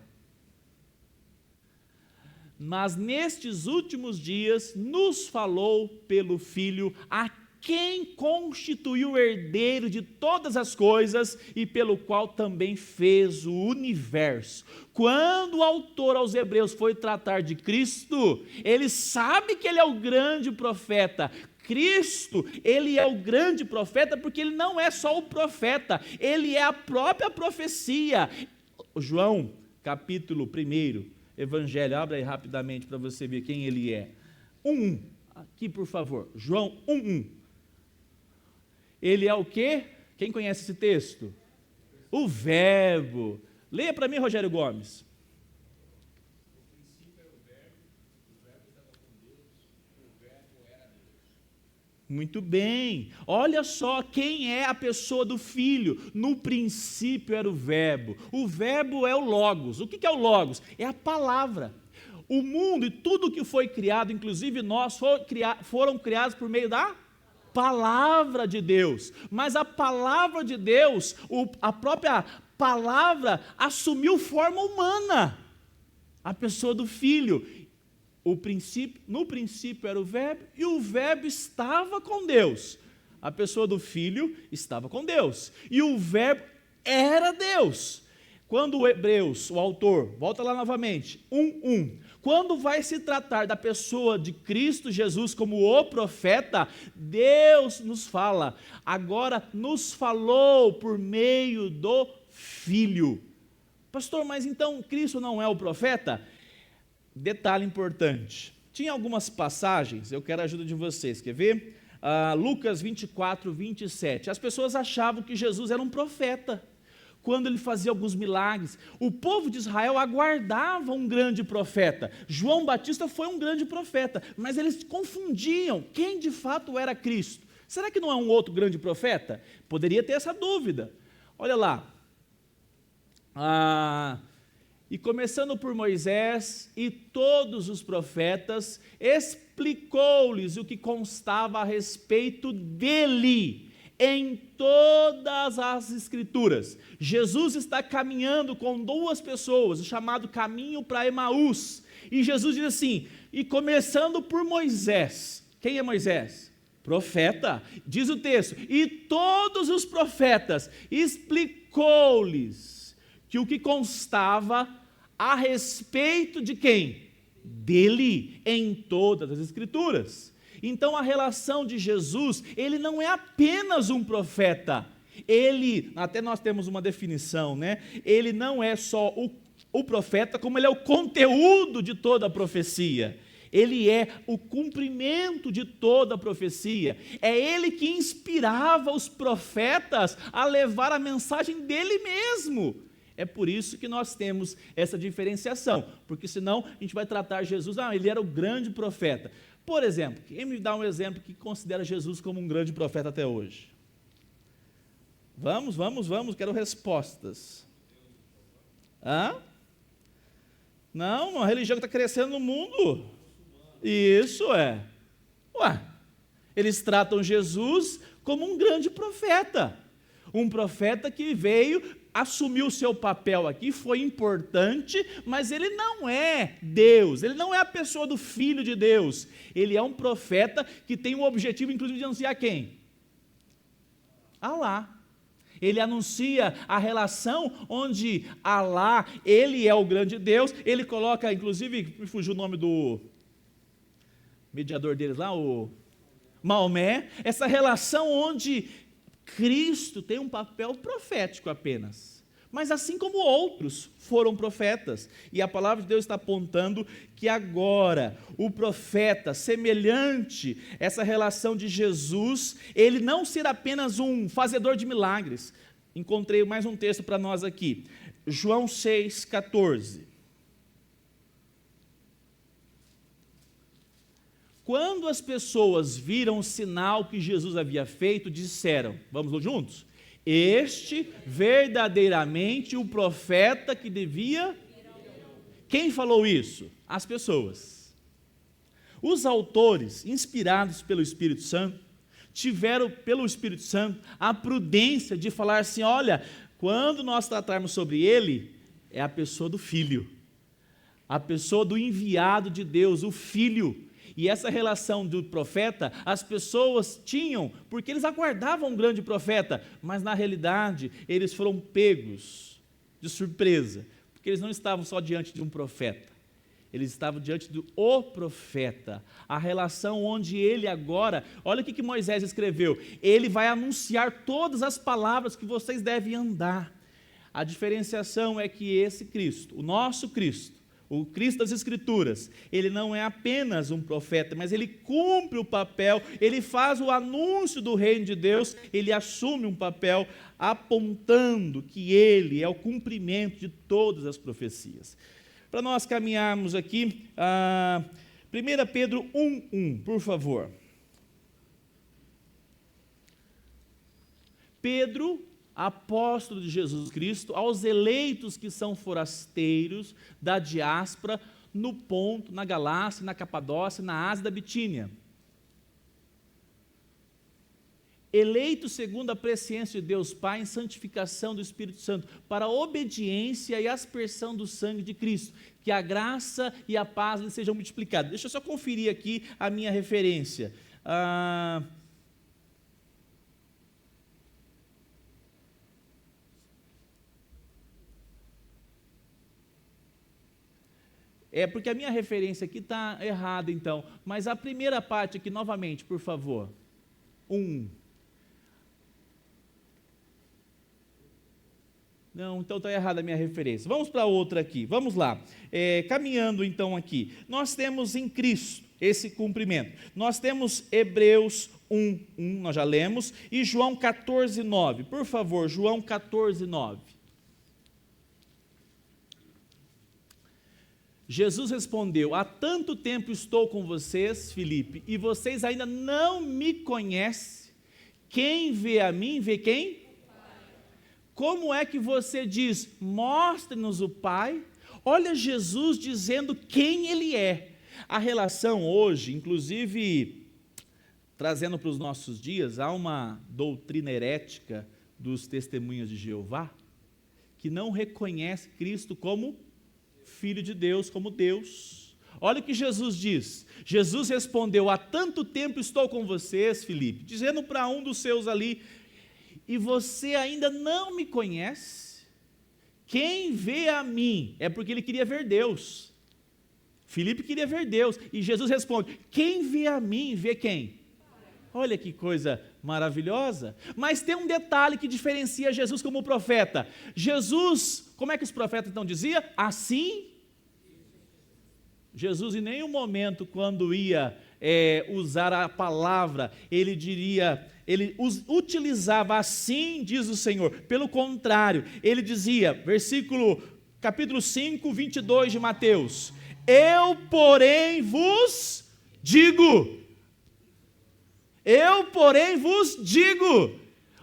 Mas nestes últimos dias nos falou pelo Filho, a quem constituiu o herdeiro de todas as coisas e pelo qual também fez o universo. Quando o autor aos Hebreus foi tratar de Cristo, ele sabe que ele é o grande profeta. Cristo, ele é o grande profeta porque ele não é só o profeta, ele é a própria profecia. João, capítulo 1, Evangelho, abra aí rapidamente para você ver quem ele é. 1:1, aqui por favor, João 1:1. Ele é o quê? Quem conhece esse texto? O Verbo. Leia para mim, Rogério Gomes. Muito bem, olha só quem é a pessoa do Filho. No princípio era o Verbo é o Logos. O que é o Logos? É a palavra. O mundo e tudo que foi criado, inclusive nós, foram criados por meio da palavra de Deus. Mas a palavra de Deus, a própria palavra, assumiu forma humana. A pessoa do Filho. No princípio era o Verbo, e o Verbo estava com Deus. A pessoa do Filho estava com Deus. E o Verbo era Deus. Quando o Hebreus, o autor, volta lá novamente, 1:1, quando vai se tratar da pessoa de Cristo Jesus como o profeta, Deus nos fala, agora nos falou por meio do Filho. Pastor, mas então Cristo não é o profeta? Detalhe importante, tinha algumas passagens, eu quero a ajuda de vocês, quer ver? Lucas 24:27, as pessoas achavam que Jesus era um profeta, quando ele fazia alguns milagres. O povo de Israel aguardava um grande profeta. João Batista foi um grande profeta, mas eles confundiam quem de fato era Cristo. Será que não é um outro grande profeta? Poderia ter essa dúvida. Olha lá. E começando por Moisés e todos os profetas, explicou-lhes o que constava a respeito dele em todas as Escrituras. Jesus está caminhando com duas pessoas, o chamado caminho para Emaús, e Jesus diz assim, e começando por Moisés. Quem é Moisés? Profeta, diz o texto, e todos os profetas, explicou-lhes que o que constava a respeito de quem? Dele, em todas as Escrituras. Então a relação de Jesus, ele não é apenas um profeta, ele, até nós temos uma definição, né? Ele não é só o profeta, como ele é o conteúdo de toda a profecia. Ele é o cumprimento de toda a profecia. É ele que inspirava os profetas a levar a mensagem dele mesmo. É por isso que nós temos essa diferenciação, porque senão a gente vai tratar Jesus, ele era o grande profeta. Por exemplo, quem me dá um exemplo que considera Jesus como um grande profeta até hoje? Vamos, quero respostas. Não, uma religião que está crescendo no mundo. Isso é. Eles tratam Jesus como um grande profeta. Um profeta que veio, assumiu o seu papel aqui, foi importante, mas ele não é Deus, ele não é a pessoa do Filho de Deus. Ele é um profeta que tem o objetivo, inclusive, de anunciar quem? Alá. Ele anuncia a relação onde Alá, ele é o grande Deus, ele coloca, inclusive, me fugiu o nome do mediador deles lá, o Maomé, essa relação onde Cristo tem um papel profético apenas, mas assim como outros foram profetas, e a palavra de Deus está apontando que agora o profeta, semelhante essa relação de Jesus, ele não ser apenas um fazedor de milagres. Encontrei mais um texto para nós aqui, João 6,14. Quando as pessoas viram o sinal que Jesus havia feito, disseram, vamos juntos? Este verdadeiramente o profeta que devia... Quem falou isso? As pessoas. Os autores, inspirados pelo Espírito Santo, tiveram pelo Espírito Santo a prudência de falar assim, olha, quando nós tratarmos sobre ele, é a pessoa do Filho, a pessoa do enviado de Deus, o Filho. E essa relação do profeta, as pessoas tinham, porque eles aguardavam um grande profeta, mas na realidade eles foram pegos de surpresa, porque eles não estavam só diante de um profeta, eles estavam diante do profeta, a relação onde ele agora, olha o que Moisés escreveu, ele vai anunciar todas as palavras que vocês devem andar. A diferenciação é que esse Cristo, o nosso Cristo, o Cristo das Escrituras, ele não é apenas um profeta, mas ele cumpre o papel, ele faz o anúncio do reino de Deus, ele assume um papel apontando que ele é o cumprimento de todas as profecias. Para nós caminharmos aqui, 1 Pedro 1:1, por favor. Pedro, apóstolo de Jesus Cristo, aos eleitos que são forasteiros da diáspora, no Ponto, na Galácia, na Capadócia, na Ásia da Bitínia. Eleito segundo a presciência de Deus Pai em santificação do Espírito Santo, para a obediência e aspersão do sangue de Cristo, que a graça e a paz lhe sejam multiplicadas. Deixa eu só conferir aqui a minha referência. Porque a minha referência aqui está errada, então. Mas a primeira parte aqui, novamente, por favor. 1. Não, então está errada a minha referência. Vamos para outra aqui. Vamos lá. Caminhando, então, aqui. Nós temos em Cristo esse cumprimento. Nós temos Hebreus 1, nós já lemos, e João 14, 9. Por favor, João 14, 9. Jesus respondeu: há tanto tempo estou com vocês, Filipe, e vocês ainda não me conhecem. Quem vê a mim, vê quem? Como é que você diz, mostre-nos o Pai? Olha Jesus dizendo quem Ele é. A relação hoje, inclusive, trazendo para os nossos dias, há uma doutrina herética dos testemunhas de Jeová, que não reconhece Cristo como Filho de Deus, como Deus. Olha o que Jesus diz. Jesus respondeu: há tanto tempo estou com vocês, Filipe, dizendo para um dos seus ali, e você ainda não me conhece? Quem vê a mim, é porque ele queria ver Deus. Filipe queria ver Deus, e Jesus responde: quem vê a mim, vê quem? Olha que coisa maravilhosa. Mas tem um detalhe que diferencia Jesus como profeta. Jesus, como é que os profetas então diziam? Assim. Jesus em nenhum momento, quando ia usar a palavra, ele utilizava assim, diz o Senhor. Pelo contrário, ele dizia, capítulo 5, 22 de Mateus: eu, porém, vos digo.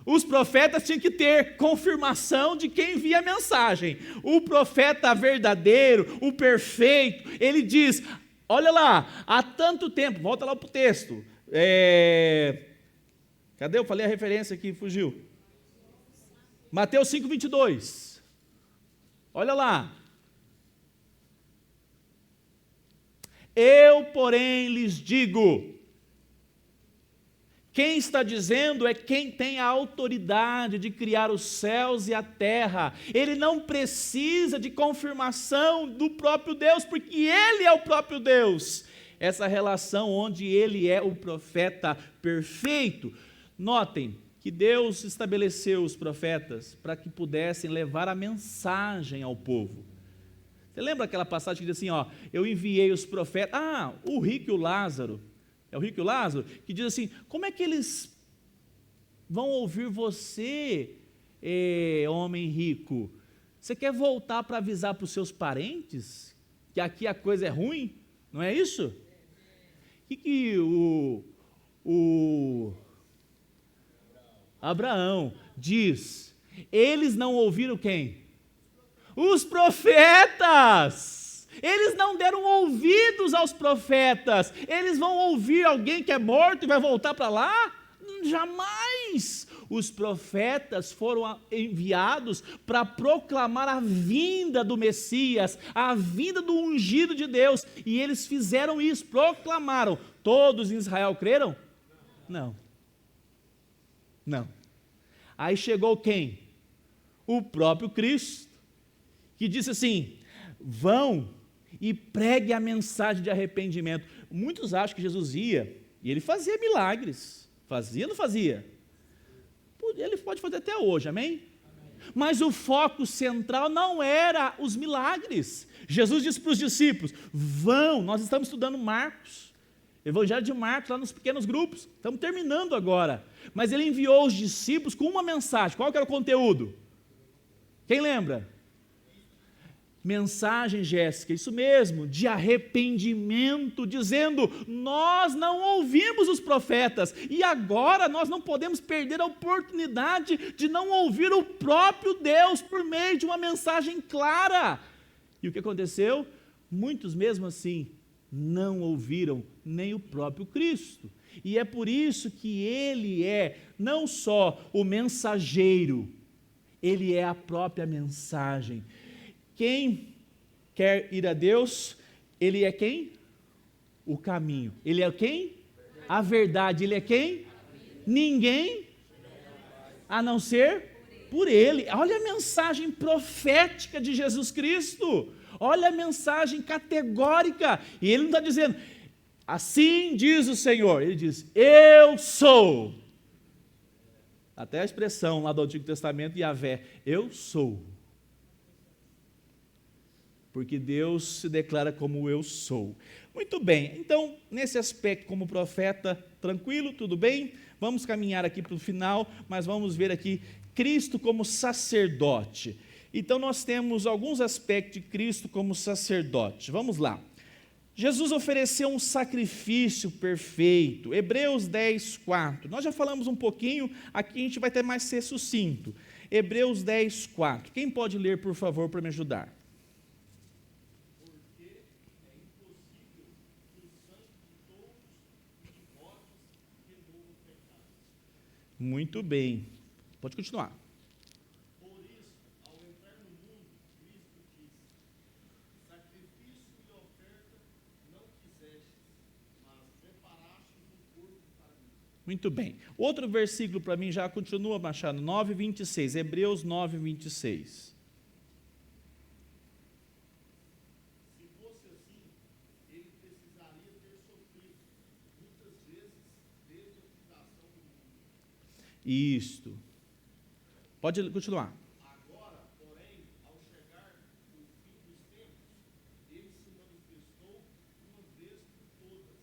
Os profetas tinham que ter confirmação de quem via a mensagem. O profeta verdadeiro, o perfeito, ele diz, olha lá, há tanto tempo, volta lá para o texto. Cadê? Eu falei a referência aqui, fugiu. Mateus 5, 22. Olha lá. Eu, porém, lhes digo. Quem está dizendo é quem tem a autoridade de criar os céus e a terra. Ele não precisa de confirmação do próprio Deus, porque Ele é o próprio Deus. Essa relação onde Ele é o profeta perfeito. Notem que Deus estabeleceu os profetas para que pudessem levar a mensagem ao povo. Você lembra aquela passagem que diz assim, eu enviei os profetas, o rico e o Lázaro, é o rico e o Lázaro, que diz assim, como é que eles vão ouvir você, homem rico? Você quer voltar para avisar para os seus parentes que aqui a coisa é ruim? Não é isso? O que o Abraão diz? Eles não ouviram quem? Os profetas! Eles não deram ouvidos aos profetas. Eles vão ouvir alguém que é morto e vai voltar para lá? Jamais! Os profetas foram enviados para proclamar a vinda do Messias, a vinda do ungido de Deus, e eles fizeram isso, proclamaram. Todos em Israel creram? Não. Aí chegou quem? O próprio Cristo, que disse assim, vão e pregue a mensagem de arrependimento. Muitos acham que Jesus ia, e ele fazia milagres. Fazia ou não fazia? Ele pode fazer até hoje, amém? Mas o foco central não era os milagres. Jesus disse para os discípulos, vão, nós estamos estudando Marcos, Evangelho de Marcos, lá nos pequenos grupos, estamos terminando agora. Mas ele enviou os discípulos com uma mensagem. Qual que era o conteúdo? Quem lembra? Mensagem, Jéssica, isso mesmo, de arrependimento, dizendo, nós não ouvimos os profetas, e agora nós não podemos perder a oportunidade de não ouvir o próprio Deus por meio de uma mensagem clara. E o que aconteceu? muitos mesmo assim não ouviram nem o próprio Cristo. E é por isso que ele é não só o mensageiro, ele é a própria mensagem. Quem quer ir a Deus, ele é quem? O caminho. Ele é quem? A verdade. Ele é quem? Ninguém, a não ser por ele. Olha a mensagem profética de Jesus Cristo. Olha a mensagem categórica. E ele não está dizendo, assim diz o Senhor. Ele diz, eu sou. Até a expressão lá do Antigo Testamento, Yahvé, eu sou. Porque Deus se declara como eu sou. Muito bem, então, nesse aspecto como profeta, tranquilo, tudo bem? Vamos caminhar aqui para o final, mas vamos ver aqui Cristo como sacerdote. Então, nós temos alguns aspectos de Cristo como sacerdote. Vamos lá. Jesus ofereceu um sacrifício perfeito. Hebreus 10, 4. Nós já falamos um pouquinho, aqui a gente vai ter mais ser sucinto. Hebreus 10, 4. Quem pode ler, por favor, para me ajudar? Porque é impossível que o sangue de todos os mortos remova o pecado. Muito bem. Pode continuar. Por isso, ao entrar no mundo, Cristo disse: sacrifício e oferta não quisestes, mas preparastes um corpo para mim. Muito bem. Outro versículo para mim já continua, Machado, 9:26, Hebreus 9:26. Se fosse assim, ele precisaria ter sofrido muitas vezes desde a fundação do mundo. Isto. Pode continuar. Agora, porém, ao chegar o fim dos tempos, ele se manifestou uma vez por todas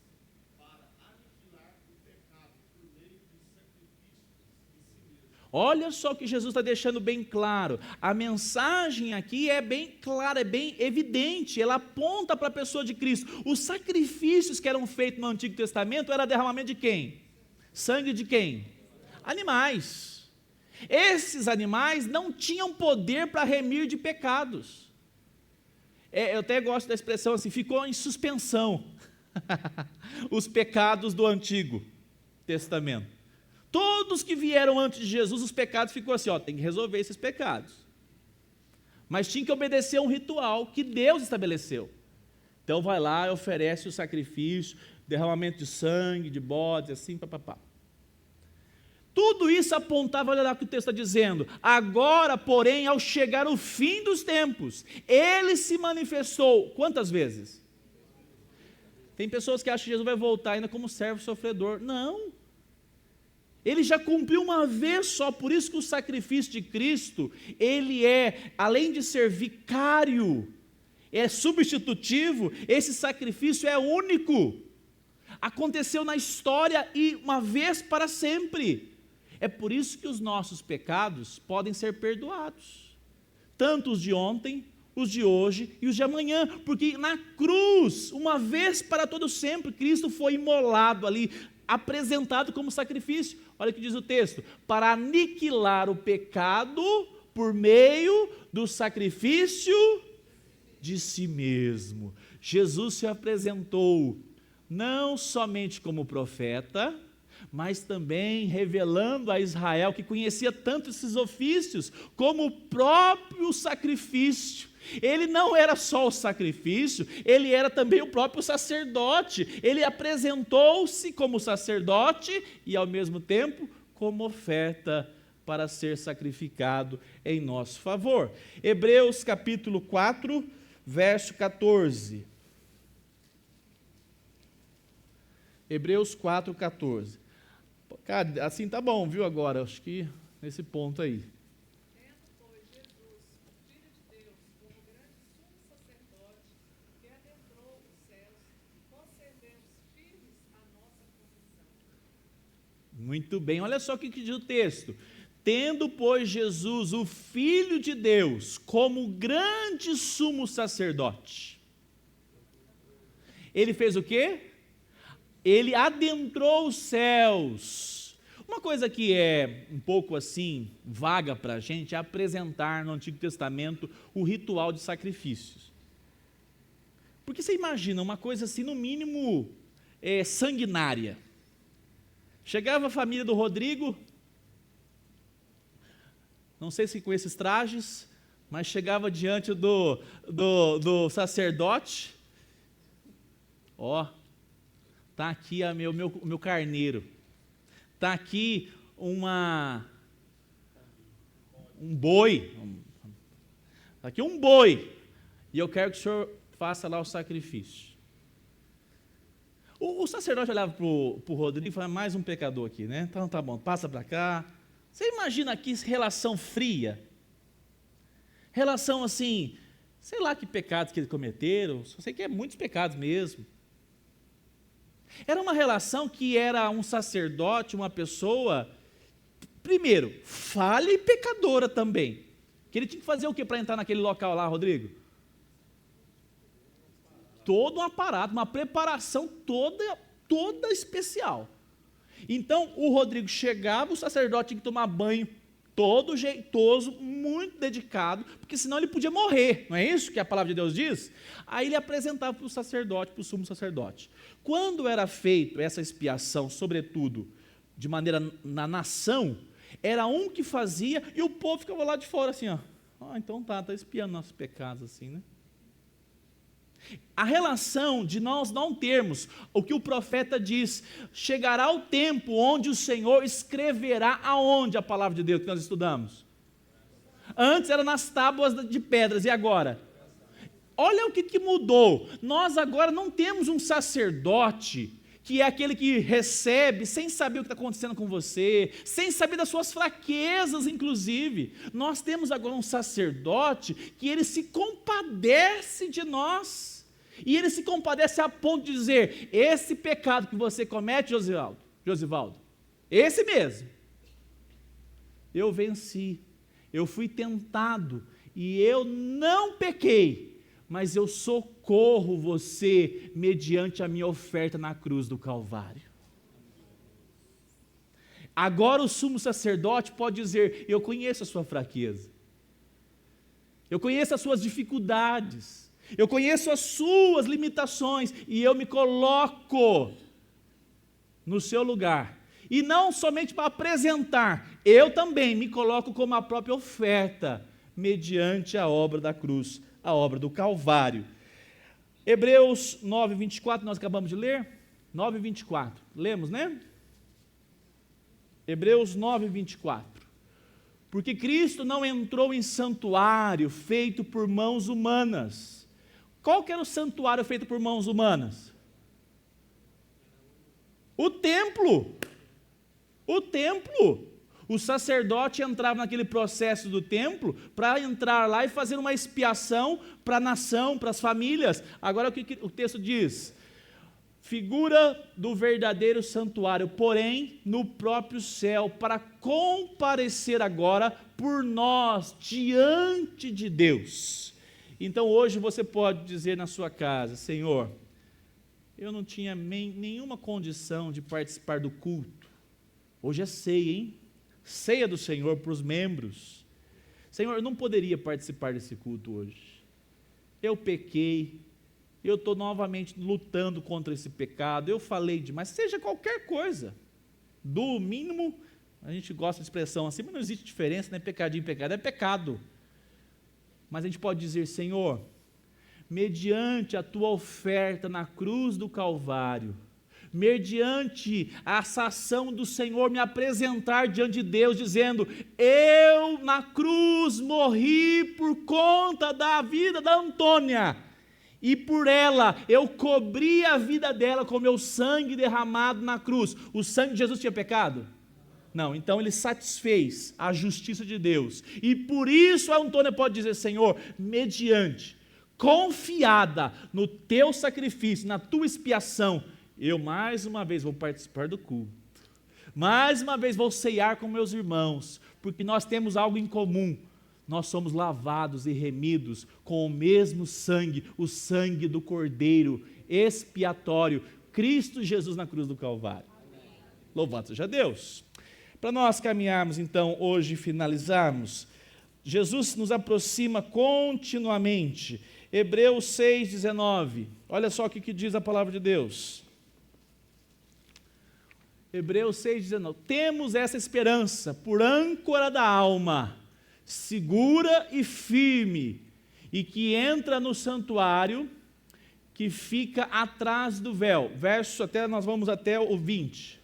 para aniquilar o pecado por meio de sacrifícios de si mesmo. Olha só o que Jesus está deixando bem claro. A mensagem aqui é bem clara, é bem evidente. Ela aponta para a pessoa de Cristo. Os sacrifícios que eram feitos no Antigo Testamento era derramamento de quem? Sangue de quem? Animais. Esses animais não tinham poder para remir de pecados. Eu até gosto da expressão assim, ficou em suspensão os pecados do Antigo Testamento. Todos que vieram antes de Jesus, os pecados ficou assim, tem que resolver esses pecados. Mas tinha que obedecer a um ritual que Deus estabeleceu. Então vai lá e oferece o sacrifício, derramamento de sangue, de bodes, assim, papapá. Tudo isso apontava, olha lá o que o texto está dizendo. Agora, porém, ao chegar o fim dos tempos, ele se manifestou, quantas vezes? Tem pessoas que acham que Jesus vai voltar ainda como servo sofredor. Não. Ele já cumpriu uma vez só, por isso que o sacrifício de Cristo, ele é, além de ser vicário, é substitutivo, esse sacrifício é único. Aconteceu na história e uma vez para sempre. É por isso que os nossos pecados podem ser perdoados. Tanto os de ontem, os de hoje e os de amanhã. Porque na cruz, uma vez para todo sempre, Cristo foi imolado ali, apresentado como sacrifício. Olha o que diz o texto. Para aniquilar o pecado por meio do sacrifício de si mesmo. Jesus se apresentou não somente como profeta, mas também revelando a Israel, que conhecia tanto esses ofícios, como o próprio sacrifício. Ele não era só o sacrifício, ele era também o próprio sacerdote. Ele apresentou-se como sacerdote e, ao mesmo tempo, como oferta para ser sacrificado em nosso favor. Hebreus capítulo 4, verso 14. Hebreus 4, 14. Cara, assim tá bom, viu, agora? Acho que nesse ponto aí. Tendo, pois, Jesus, o Filho de Deus, como grande sumo sacerdote, que adentrou os céus, conservemos firmes a nossa confissão. Muito bem, olha só o que diz o texto. Tendo, pois, Jesus, o Filho de Deus, como grande sumo sacerdote. Ele fez o quê? Ele adentrou os céus. Uma coisa que é um pouco assim, vaga para a gente, é apresentar no Antigo Testamento o ritual de sacrifícios. Porque você imagina uma coisa assim, no mínimo, sanguinária. Chegava a família do Rodrigo, não sei se com esses trajes, mas chegava diante do sacerdote, está aqui o meu carneiro, está aqui um boi, está aqui um boi, e eu quero que o senhor faça lá o sacrifício. O sacerdote olhava para o Rodrigo e falava, mais um pecador aqui, né? Então tá bom, passa para cá. Você imagina aqui relação fria? Relação assim, sei lá que pecados que eles cometeram, só sei que é muitos pecados mesmo. Era uma relação que era um sacerdote, uma pessoa, primeiro, falha e pecadora também. Que ele tinha que fazer o que para entrar naquele local lá, Rodrigo? Todo um aparato, uma preparação toda especial. Então, o Rodrigo chegava, o sacerdote tinha que tomar banho todo jeitoso, muito dedicado, porque senão ele podia morrer, não é isso que a palavra de Deus diz? Aí ele apresentava para o sacerdote, para o sumo sacerdote. Quando era feito essa expiação, sobretudo, de maneira na nação, era um que fazia e o povo ficava lá de fora assim, então está expiando nossos pecados assim, né? A relação de nós não termos o que o profeta diz, chegará o tempo onde o Senhor escreverá aonde a palavra de Deus que nós estudamos. Antes era nas tábuas de pedras, e agora? Olha o que mudou. Nós agora não temos um sacerdote que é aquele que recebe sem saber o que está acontecendo com você, sem saber das suas fraquezas, inclusive. Nós temos agora um sacerdote que ele se compadece de nós, e ele se compadece a ponto de dizer, esse pecado que você comete, Josivaldo, esse mesmo, eu venci, eu fui tentado, e eu não pequei, mas eu socorro você mediante a minha oferta na cruz do Calvário. Agora o sumo sacerdote pode dizer, eu conheço a sua fraqueza, eu conheço as suas dificuldades, eu conheço as suas limitações, e eu me coloco no seu lugar, e não somente para apresentar, eu também me coloco como a própria oferta, mediante a obra da cruz, a obra do Calvário. Hebreus 9, 24, nós acabamos de ler, 9, 24, lemos, né? Hebreus 9, 24, porque Cristo não entrou em santuário feito por mãos humanas. Qual que era o santuário feito por mãos humanas? O templo. O templo. O sacerdote entrava naquele processo do templo para entrar lá e fazer uma expiação para a nação, para as famílias. Agora o que o texto diz? Figura do verdadeiro santuário, porém no próprio céu, para comparecer agora por nós diante de Deus. Então hoje você pode dizer na sua casa, Senhor, eu não tinha nenhuma condição de participar do culto. Hoje é ceia, hein? Ceia do Senhor para os membros. Senhor, eu não poderia participar desse culto hoje. Eu pequei, eu estou novamente lutando contra esse pecado, eu falei demais, seja qualquer coisa. Do mínimo, a gente gosta de expressão assim, mas não existe diferença, né? Pecadinho, pecado, é pecado. Mas a gente pode dizer, Senhor, mediante a tua oferta na cruz do Calvário, mediante a ação do Senhor me apresentar diante de Deus, dizendo, eu na cruz morri por conta da vida da Antônia, e por ela eu cobri a vida dela com meu sangue derramado na cruz. O sangue de Jesus tinha pecado? Não, então ele satisfez a justiça de Deus, e por isso a Antônia pode dizer, Senhor, mediante, confiada no teu sacrifício, na tua expiação, eu mais uma vez vou participar do culto, mais uma vez vou ceiar com meus irmãos, porque nós temos algo em comum, nós somos lavados e remidos com o mesmo sangue, o sangue do Cordeiro expiatório, Cristo Jesus na cruz do Calvário. Amém. Louvado seja Deus. Para nós caminharmos então hoje e finalizarmos, Jesus nos aproxima continuamente. Hebreus 6,19. Olha só o que diz a palavra de Deus. Hebreus 6,19. Temos essa esperança por âncora da alma, segura e firme, e que entra no santuário que fica atrás do véu. Nós vamos até o 20.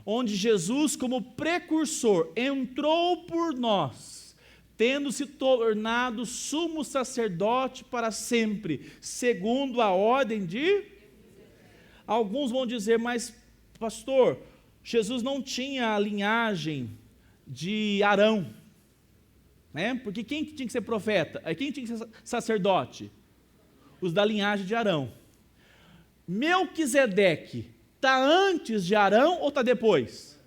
Onde Jesus, como precursor, entrou por nós, tendo se tornado sumo sacerdote para sempre, segundo a ordem de... Alguns vão dizer, mas pastor, Jesus não tinha a linhagem de Arão, né? Porque quem tinha que ser profeta? Quem tinha que ser sacerdote? Os da linhagem de Arão. Melquisedeque está antes de Arão ou está depois?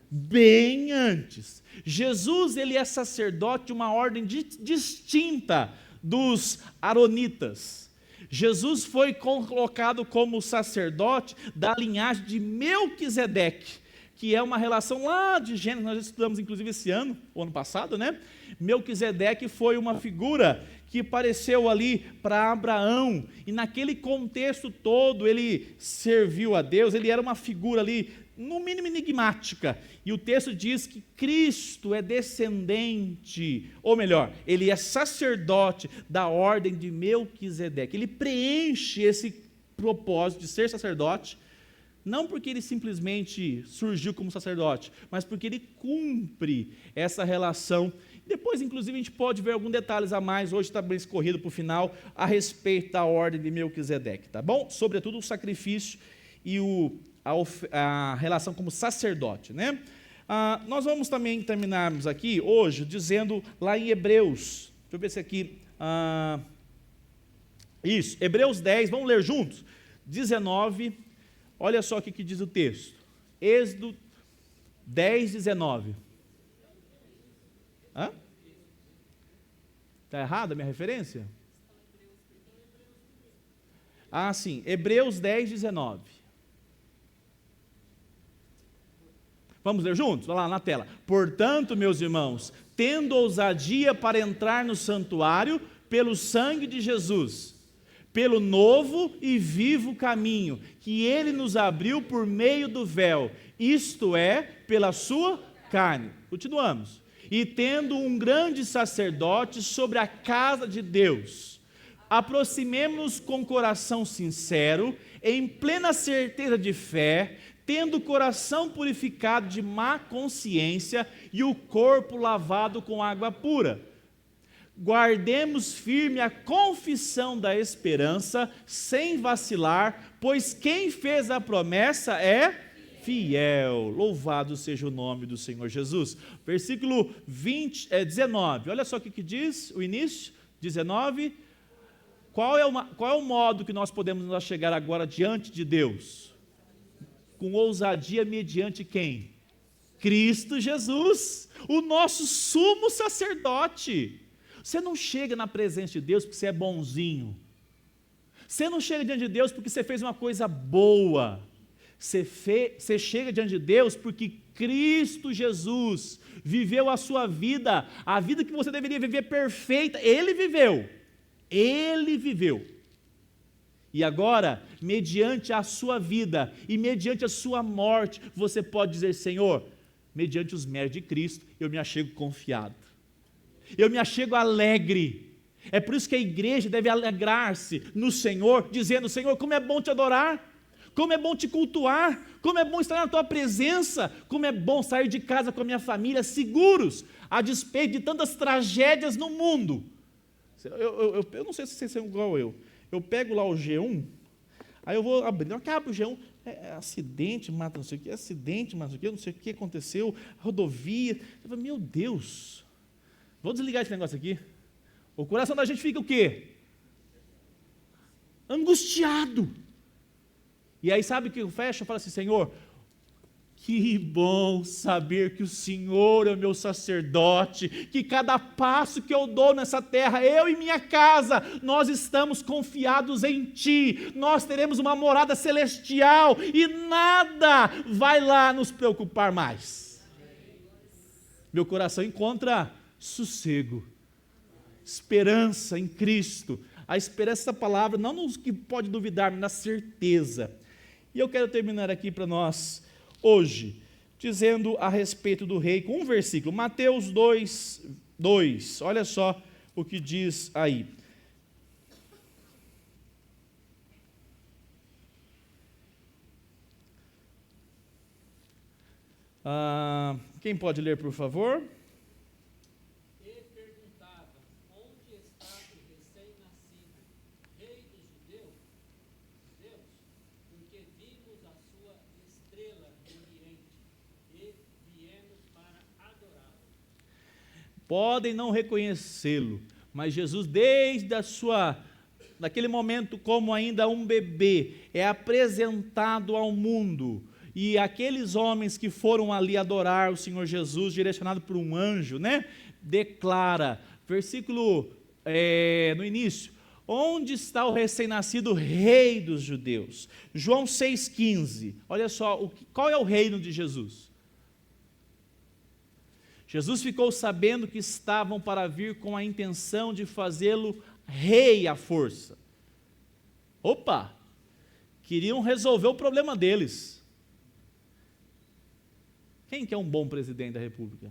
Bem antes. Jesus, ele é sacerdote de uma ordem distinta dos aronitas. Jesus foi colocado como sacerdote da linhagem de Melquisedeque, que é uma relação lá de Gênesis, nós estudamos inclusive esse ano, o ano passado, né? Melquisedeque foi uma figura que apareceu ali para Abraão, e naquele contexto todo ele serviu a Deus, ele era uma figura ali, no mínimo enigmática, e o texto diz que Cristo é descendente, ou melhor, ele é sacerdote da ordem de Melquisedeque, ele preenche esse propósito de ser sacerdote, não porque ele simplesmente surgiu como sacerdote, mas porque ele cumpre essa relação. Depois, inclusive, a gente pode ver alguns detalhes a mais, hoje está bem escorrido para o final, a respeito da ordem de Melquisedeque, tá bom? Sobretudo o sacrifício e a relação como sacerdote, né? Nós vamos também terminarmos aqui hoje dizendo lá em Hebreus, deixa eu ver se aqui, isso, Hebreus 10, vamos ler juntos, 19, olha só o que diz o texto, Êxodo 10, 19. Está errada a minha referência? Sim, Hebreus 10, 19. Vamos ler juntos? Olha lá na tela. Portanto, meus irmãos, tendo ousadia para entrar no santuário pelo sangue de Jesus, pelo novo e vivo caminho que ele nos abriu por meio do véu, isto é, pela sua carne. Continuamos. E tendo um grande sacerdote sobre a casa de Deus, aproximemo-nos com coração sincero, em plena certeza de fé, tendo o coração purificado de má consciência e o corpo lavado com água pura. Guardemos firme a confissão da esperança, sem vacilar, pois quem fez a promessa é fiel. Louvado seja o nome do Senhor Jesus. Versículo 19, olha só o que diz o início, 19. Qual é o modo que nós podemos chegar agora diante de Deus? Com ousadia mediante quem? Cristo Jesus, o nosso sumo sacerdote. Você não chega na presença de Deus porque você é bonzinho. Você não chega diante de Deus porque você fez uma coisa boa. Você chega diante de Deus porque Cristo Jesus viveu a sua vida, a vida que você deveria viver perfeita, Ele viveu. Ele viveu. E agora, mediante a sua vida e mediante a sua morte, você pode dizer, Senhor, mediante os méritos de Cristo, eu me achego confiado. Eu me achego alegre. É por isso que a igreja deve alegrar-se no Senhor, dizendo, Senhor, como é bom te adorar, como é bom te cultuar, como é bom estar na tua presença, como é bom sair de casa com a minha família seguros, a despeito de tantas tragédias no mundo. Eu não sei se vocês são igual eu pego lá o G1, aí eu vou abrir, acaba o G1, acidente, mata não sei o que, acidente, mata não sei o que aconteceu, rodovia, eu falo, meu Deus, vou desligar esse negócio aqui, o coração da gente fica o quê? Angustiado, e aí sabe o que eu fecho? Eu falo assim, Senhor, que bom saber que o Senhor é o meu sacerdote, que cada passo que eu dou nessa terra, eu e minha casa, nós estamos confiados em Ti, nós teremos uma morada celestial e nada vai lá nos preocupar mais. Meu coração encontra sossego, esperança em Cristo, A esperança, essa palavra, não nos que pode duvidar, mas na certeza. E eu quero terminar aqui para nós, hoje, dizendo a respeito do rei, com um versículo, Mateus 2, olha só o que diz aí. Quem pode ler, por favor? E perguntava: onde está o recém-nascido, rei dos judeus? Porque vimos a sua estrela no Oriente e viemos para adorá-lo. Podem não reconhecê-lo, mas Jesus, daquele momento, como ainda um bebê, é apresentado ao mundo. E aqueles homens que foram ali adorar o Senhor Jesus, direcionado por um anjo, declara, versículo no início, onde está o recém-nascido rei dos judeus? João 6,15, olha só, qual é o reino de Jesus? Jesus ficou sabendo que estavam para vir com a intenção de fazê-lo rei à força. Opa! Queriam resolver o problema deles. Quem quer um bom presidente da República?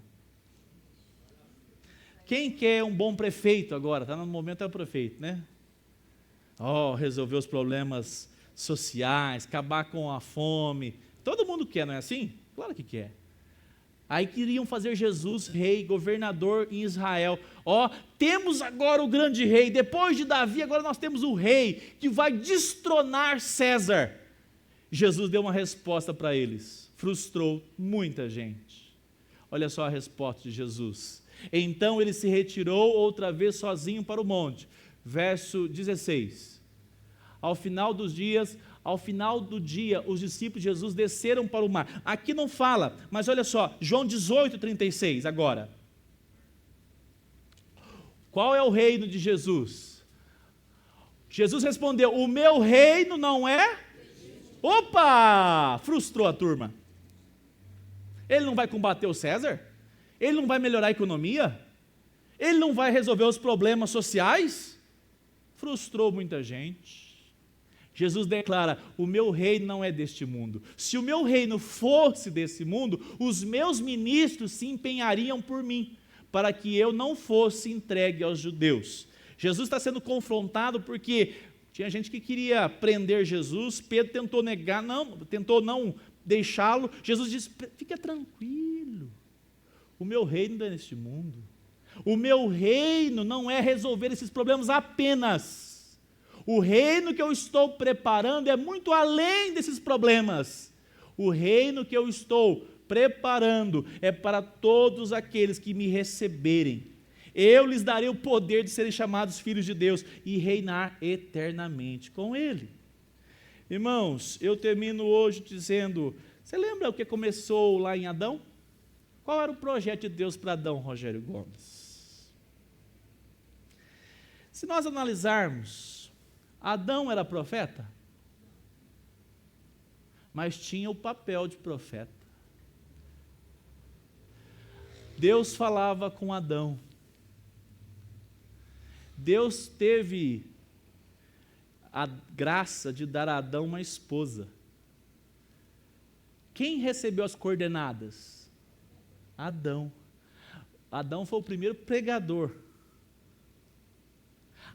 Quem quer um bom prefeito agora? Está no momento é o prefeito, resolver os problemas sociais, acabar com a fome. Todo mundo quer, não é assim? Claro que quer. Aí queriam fazer Jesus rei, governador em Israel. Temos agora o grande rei. Depois de Davi, agora nós temos o rei que vai destronar César. Jesus deu uma resposta para eles. Frustrou muita gente. Olha só a resposta de Jesus. Então ele se retirou outra vez sozinho para o monte. Verso 16. Ao final do dia, os discípulos de Jesus desceram para o mar. Aqui não fala, mas olha só, João 18:36 agora. Qual é o reino de Jesus? Jesus respondeu: o meu reino não é... Opa! Frustrou a turma. Ele não vai combater o César? Ele não vai melhorar a economia? Ele não vai resolver os problemas sociais? Frustrou muita gente. Jesus declara: o meu reino não é deste mundo. Se o meu reino fosse desse mundo, os meus ministros se empenhariam por mim, para que eu não fosse entregue aos judeus. Jesus está sendo confrontado porque tinha gente que queria prender Jesus, Pedro tentou negar, tentou não deixá-lo. Jesus disse: fica tranquilo, o meu reino não é neste mundo. O meu reino não é resolver esses problemas apenas. O reino que eu estou preparando é muito além desses problemas. O reino que eu estou preparando é para todos aqueles que me receberem. Eu lhes darei o poder de serem chamados filhos de Deus e reinar eternamente com Ele. Irmãos, eu termino hoje dizendo, você lembra o que começou lá em Adão? Qual era o projeto de Deus para Adão, Rogério Gomes? Se nós analisarmos, Adão era profeta, mas tinha o papel de profeta. Deus falava com Adão. Deus teve a graça de dar a Adão uma esposa. Quem recebeu as coordenadas? Adão. Adão foi o primeiro pregador.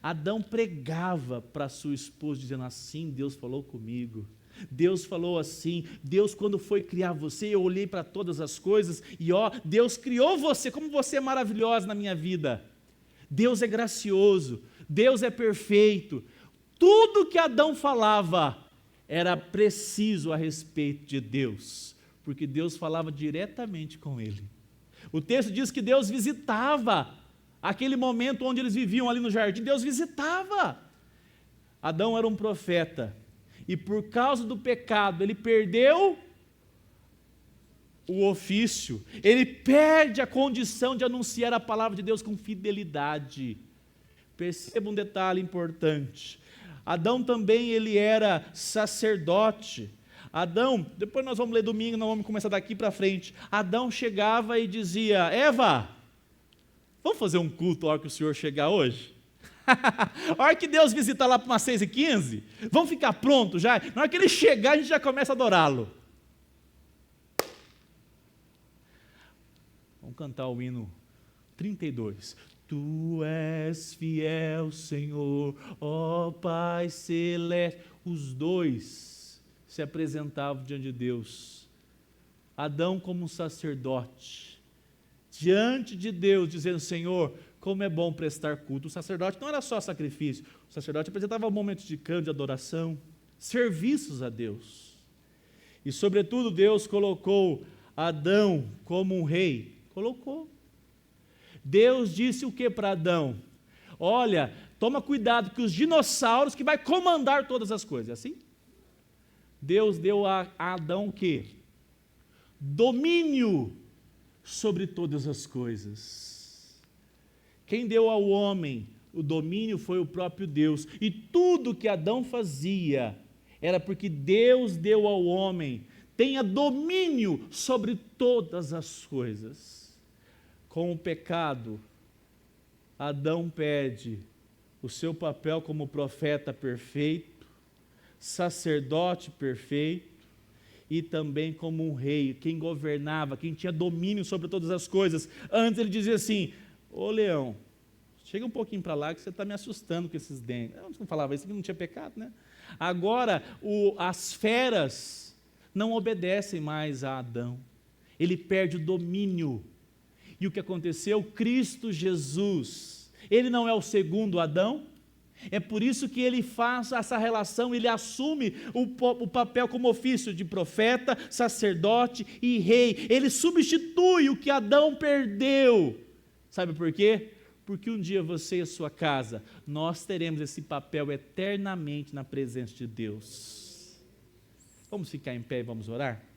Adão pregava para sua esposa, dizendo assim: Deus falou comigo. Deus falou assim. Deus, quando foi criar você, eu olhei para todas as coisas e Deus criou você, como você é maravilhosa na minha vida. Deus é gracioso, Deus é perfeito. Tudo que Adão falava era preciso a respeito de Deus, porque Deus falava diretamente com ele. O texto diz que Deus visitava aquele momento onde eles viviam ali no jardim. Deus visitava. Adão era um profeta, e por causa do pecado ele perdeu o ofício, ele perde a condição de anunciar a palavra de Deus com fidelidade. Perceba um detalhe importante: Adão também ele era sacerdote. Adão, depois nós vamos ler domingo, nós vamos começar daqui para frente. Adão chegava e dizia: Eva, vamos fazer um culto a hora que o Senhor chegar hoje? A hora que Deus visitar lá para umas 6h15, vamos ficar prontos já? Na hora que ele chegar, a gente já começa a adorá-lo. Vamos cantar o hino 32. Tu és fiel, Senhor, ó Pai celeste. Os dois se apresentavam diante de Deus. Adão como um sacerdote, diante de Deus, dizendo: Senhor, como é bom prestar culto. O sacerdote não era só sacrifício, o sacerdote apresentava momentos de canto, de adoração, serviços a Deus. E sobretudo Deus colocou Adão como um rei. Colocou. Deus disse o que para Adão? Olha, toma cuidado que os dinossauros que vai comandar todas as coisas. É assim? Deus deu a Adão o quê? Domínio sobre todas as coisas. Quem deu ao homem o domínio foi o próprio Deus. E tudo que Adão fazia era porque Deus deu ao homem, tenha domínio sobre todas as coisas. Com o pecado, Adão perde o seu papel como profeta perfeito, sacerdote perfeito, e também como um rei, quem governava, quem tinha domínio sobre todas as coisas. Antes ele dizia assim: ô leão, chega um pouquinho para lá que você está me assustando com esses dentes. Eu não falava isso, que não tinha pecado, né? Agora, as feras não obedecem mais a Adão. Ele perde o domínio. E o que aconteceu? Cristo Jesus, ele não é o segundo Adão? É por isso que ele faz essa relação, ele assume o papel como ofício de profeta, sacerdote e rei. Ele substitui o que Adão perdeu. Sabe por quê? Porque um dia você e a sua casa, nós teremos esse papel eternamente na presença de Deus. Vamos ficar em pé e vamos orar?